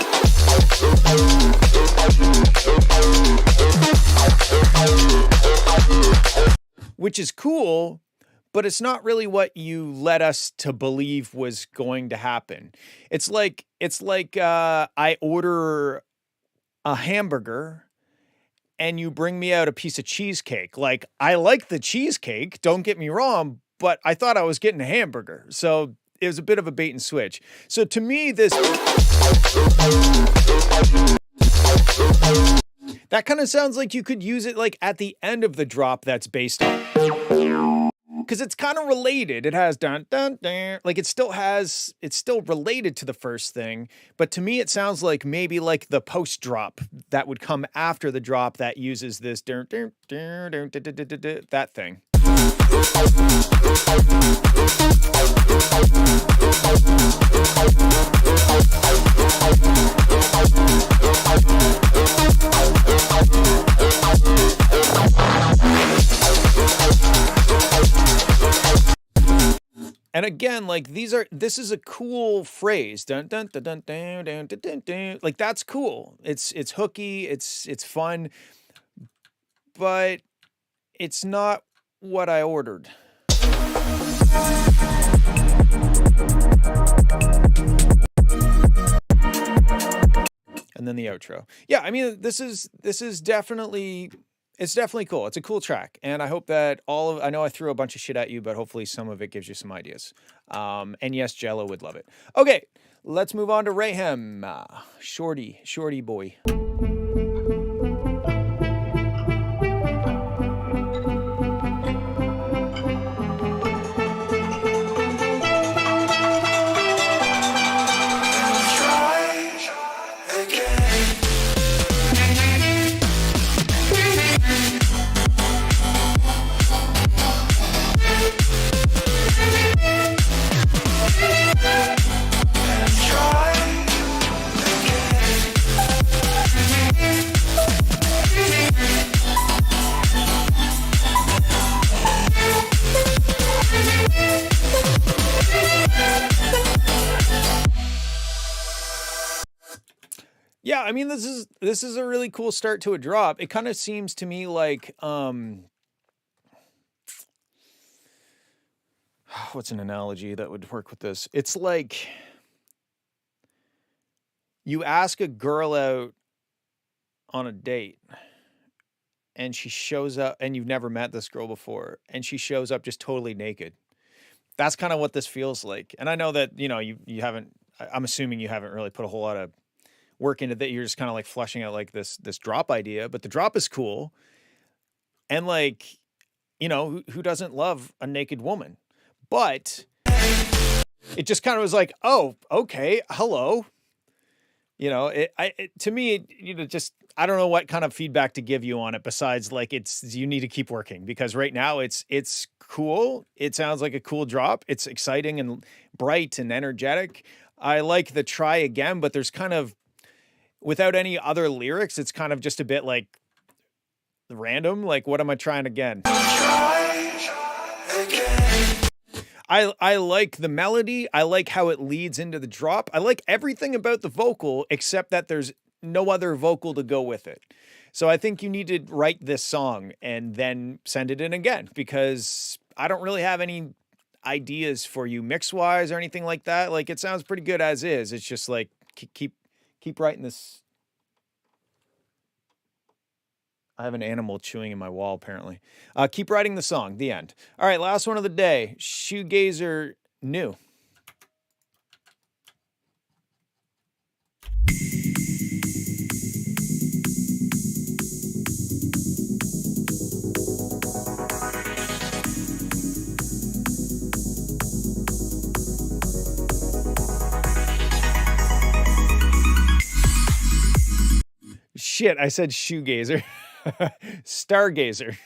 Speaker 1: which is cool, but it's not really what you led us to believe was going to happen. It's like I order a hamburger and you bring me out a piece of cheesecake. Like, I like the cheesecake, don't get me wrong, but I thought I was getting a hamburger. So it was a bit of a bait and switch. So to me, that kind of sounds like you could use it like at the end of the drop that's based on, because it's kind of related. It has dun dun dun, like it's still related to the first thing, but to me it sounds like maybe like the post drop that would come after the drop that uses this dun, dun, dun, dun, dun, dun, dun, dun, dun, that thing. And again, like this is a cool phrase. Dun dun dun dun dun dun dun dun dun. Like that's cool. It's hooky, it's fun, but it's not what I ordered. And then the outro. Yeah, I mean, this is definitely, it's definitely cool. It's a cool track. And I hope that I know I threw a bunch of shit at you, but hopefully some of it gives you some ideas. And yes, Jello would love it. Okay, let's move on to Rayhem. Shorty boy. Yeah, I mean, this is a really cool start to a drop. It kind of seems to me like, what's an analogy that would work with this? It's like you ask a girl out on a date and she shows up, and you've never met this girl before, and she shows up just totally naked. That's kind of what this feels like. And I know that, you know, you haven't, I'm assuming you haven't really put a whole lot of work into that. You're just kind of like fleshing out like this drop idea, but the drop is cool. And like, you know, who doesn't love a naked woman? But it just kind of was like, oh, okay, hello. You know, to me, you know, just, I don't know what kind of feedback to give you on it besides like you need to keep working, because right now it's cool. It sounds like a cool drop. It's exciting and bright and energetic. I like the try again, but there's kind of, without any other lyrics, it's kind of just a bit like random. Like, what am I trying again? I like the melody. I like how it leads into the drop. I like everything about the vocal, except that there's no other vocal to go with it. So I think you need to write this song and then send it in again, because I don't really have any ideas for you mix-wise or anything like that. Like, it sounds pretty good as is. It's just like, keep writing this. I have an animal chewing in my wall, apparently. Keep writing the song. The end. All right, last one of the day. Shoegazer New. Shit, I said shoegazer. Stargazer.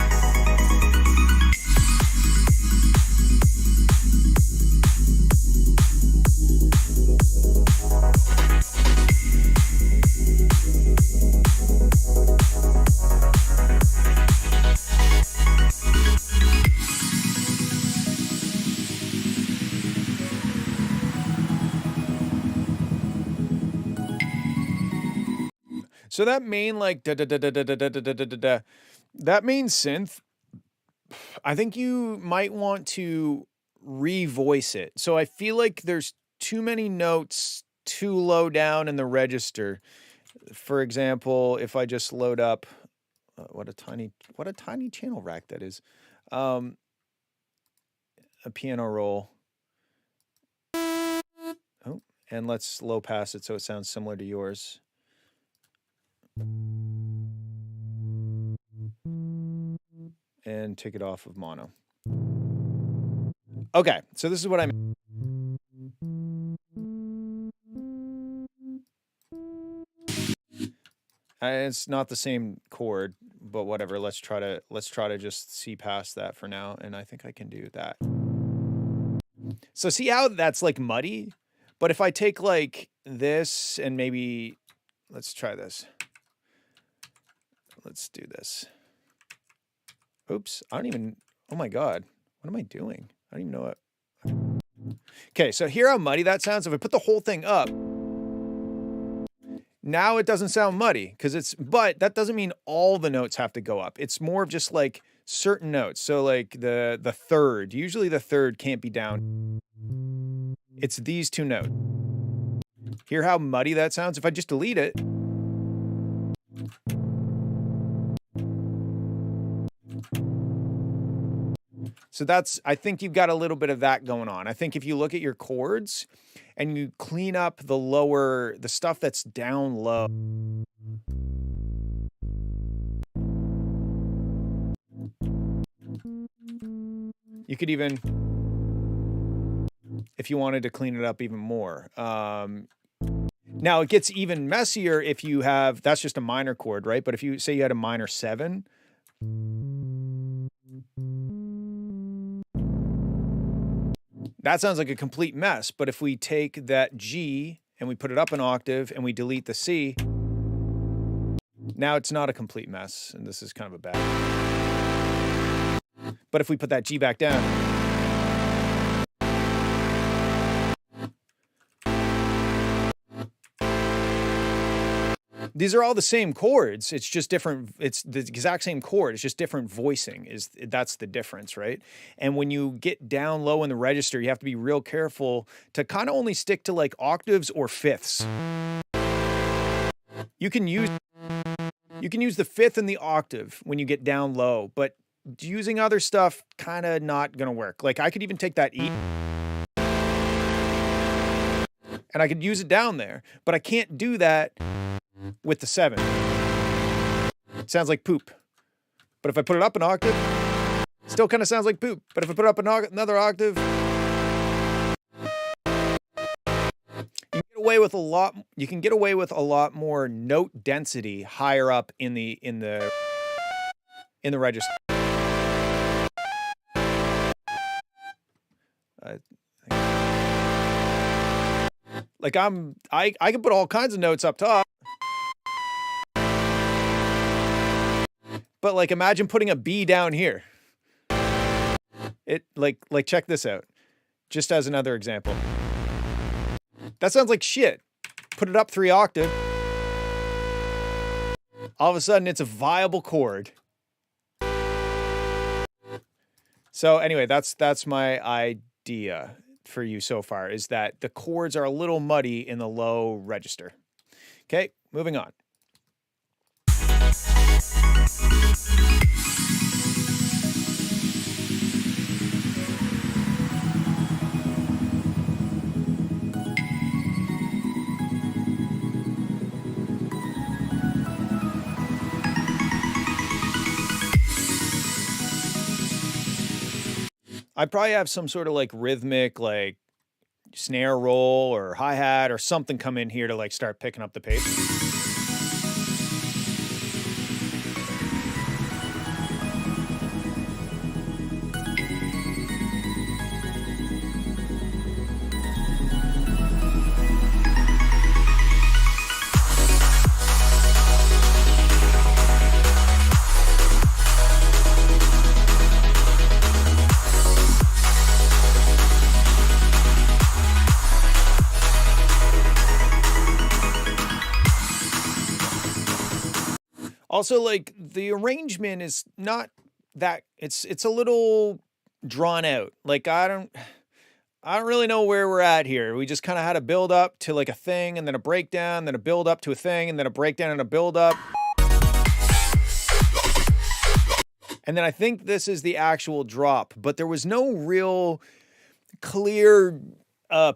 Speaker 1: So that main like da da da da da da da da da da da, that main synth, I think you might want to revoice it. So I feel like there's too many notes too low down in the register. For example, if I just load up, what a tiny channel rack that is, a piano roll. Oh, and let's low pass it so it sounds similar to yours. And take it off of mono. Okay, so this is what I mean. It's not the same chord, but whatever. Let's try to just see past that for now, and I think I can do that. So see how that's like muddy? But if I take like this and maybe let's try this. Let's do this. Oops, I don't even, oh my God, what am I doing? I don't even know what. Okay, so hear how muddy that sounds? If I put the whole thing up, now it doesn't sound muddy because but that doesn't mean all the notes have to go up. It's more of just like certain notes. So like the third, usually the third can't be down. It's these two notes. Hear how muddy that sounds? If I just delete it. So I think you've got a little bit of that going on. I think if you look at your chords and you clean up the stuff that's down low. You could even, if you wanted to clean it up even more. Now it gets even messier if you have, that's just a minor chord, right? But if you say you had a minor 7. That sounds like a complete mess, but if we take that G and we put it up an octave and we delete the C, now it's not a complete mess, and this is kind of a bad. But if we put that G back down, these are all the same chords. It's just different. It's the exact same chord. It's just different voicing. That's the difference, right? And when you get down low in the register, you have to be real careful to kind of only stick to like octaves or fifths. You can use the fifth and the octave when you get down low, but using other stuff kind of not gonna work. Like I could even take that E and I could use it down there, but I can't do that with the 7. It sounds like poop. But if I put it up an octave, it still kind of sounds like poop. But if I put it up another octave, you can get away with a lot more note density higher up in the register. Like I can put all kinds of notes up top. But like imagine putting a B down here. It like check this out. Just as another example. That sounds like shit. Put it up 3 octave. All of a sudden it's a viable chord. So anyway, that's my idea for you so far, is that the chords are a little muddy in the low register. Okay, moving on. I probably have some sort of like rhythmic, like snare roll or hi-hat or something come in here to like start picking up the pace. Also, like, the arrangement is not that, it's a little drawn out. Like, I don't really know where we're at here. We just kind of had a build up to like a thing, and then a breakdown, then a build up to a thing, and then a breakdown and a build up. And then I think this is the actual drop, but there was no real clear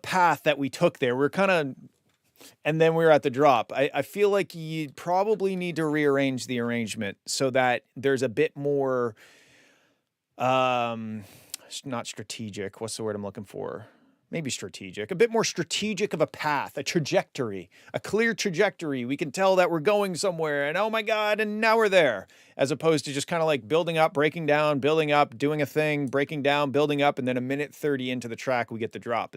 Speaker 1: path that we took there. We're kind of, and then we were at the drop. I feel like you probably need to rearrange the arrangement so that there's a bit more, not strategic. What's the word I'm looking for? Maybe strategic. A bit more strategic of a path, a trajectory, a clear trajectory. We can tell that we're going somewhere, and oh my God, and now we're there. As opposed to just kind of like building up, breaking down, building up, doing a thing, breaking down, building up, and then a minute 30 into the track, we get the drop.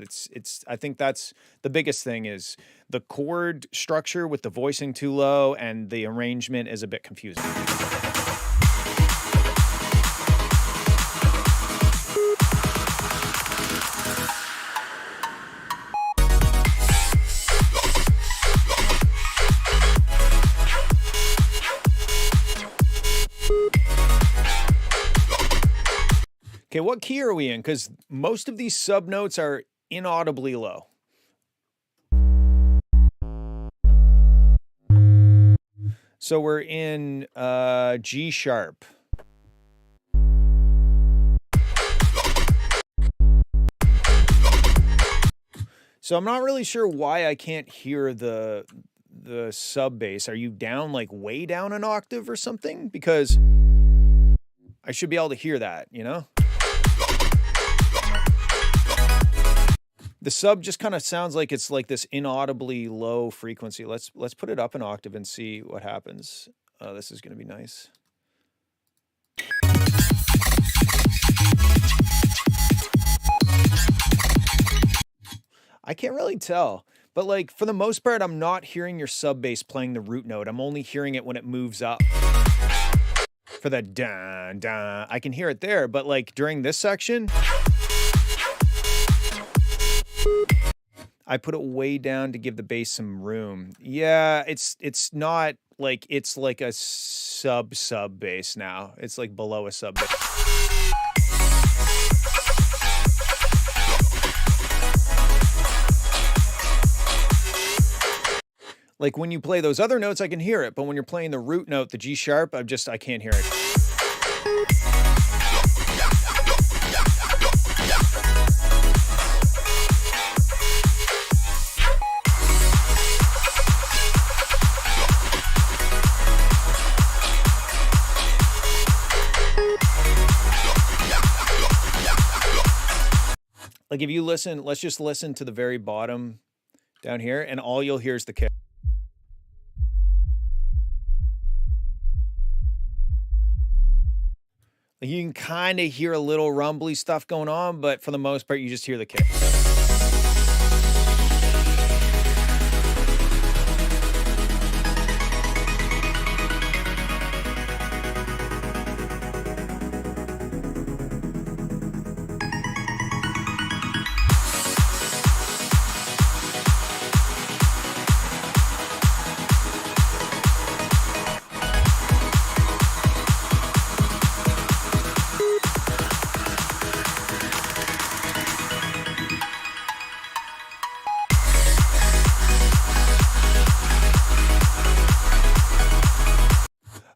Speaker 1: I think that's the biggest thing, is the chord structure with the voicing too low, and the arrangement is a bit confusing. Okay, what key are we in? Because most of these sub notes are inaudibly low. So we're in G sharp. So I'm not really sure why I can't hear the sub bass. Are you down, like way down an octave or something? Because I should be able to hear that, you know? The sub just kind of sounds like it's like this inaudibly low frequency. Let's put it up an octave and see what happens. This is going to be nice. I can't really tell, but like for the most part, I'm not hearing your sub bass playing the root note. I'm only hearing it when it moves up. For the dun dun, I can hear it there, but like during this section, I put it way down to give the bass some room. Yeah, it's not like, it's like a sub bass now. It's like below a sub bass. Like when you play those other notes, I can hear it, but when you're playing the root note, the G sharp, I can't hear it. Like if you listen, let's just listen to the very bottom down here, and all you'll hear is the kick. Like you can kind of hear a little rumbly stuff going on, but for the most part, you just hear the kick.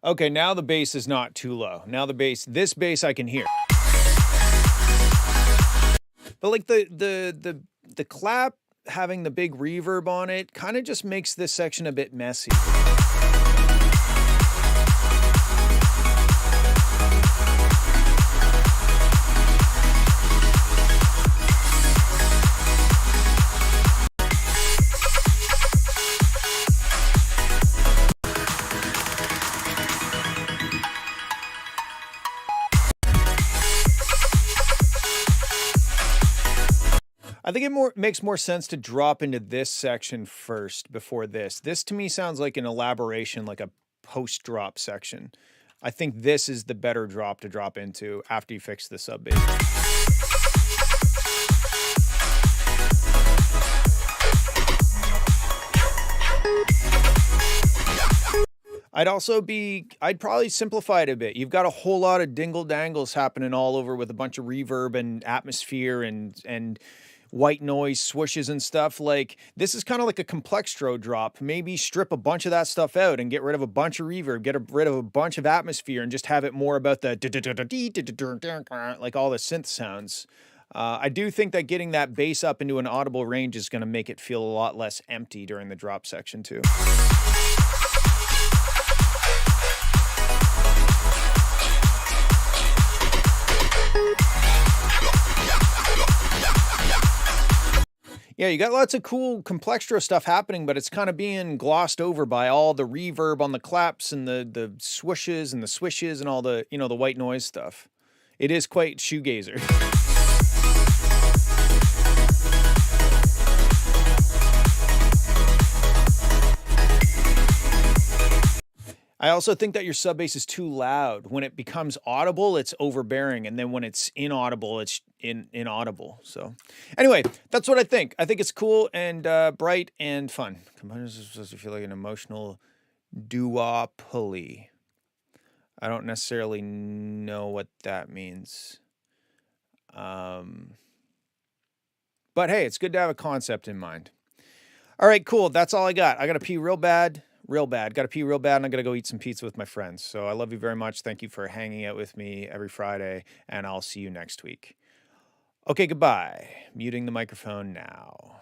Speaker 1: Okay, now the bass is not too low. Now this bass I can hear. But like the clap having the big reverb on it kind of just makes this section a bit messy. I think it makes more sense to drop into this section first before this. This to me sounds like an elaboration, like a post-drop section. I think this is the better drop to drop into after you fix the sub bass. I'd probably simplify it a bit. You've got a whole lot of dingle dangles happening all over with a bunch of reverb and atmosphere and white noise swooshes and stuff. Like, this is kind of like a complextro drop. Maybe strip a bunch of that stuff out and get rid of a bunch of reverb, rid of a bunch of atmosphere, and just have it more about the like all the synth sounds. I do think that getting that bass up into an audible range is going to make it feel a lot less empty during the drop section too. Yeah, you got lots of cool complextro stuff happening, but it's kind of being glossed over by all the reverb on the claps and the swooshes and the swishes and all the, the white noise stuff. It is quite shoegazer. I also think that your sub bass is too loud. When it becomes audible, it's overbearing, and then when it's inaudible, it's inaudible. So, anyway, that's what I think. I think it's cool and bright and fun. Composers are supposed to feel like an emotional duopoly. I don't necessarily know what that means. But hey, it's good to have a concept in mind. All right, cool. That's all I got. I got to pee real bad. Got to pee real bad, and I'm going to go eat some pizza with my friends. So I love you very much. Thank you for hanging out with me every Friday, and I'll see you next week. Okay, goodbye. Muting the microphone now.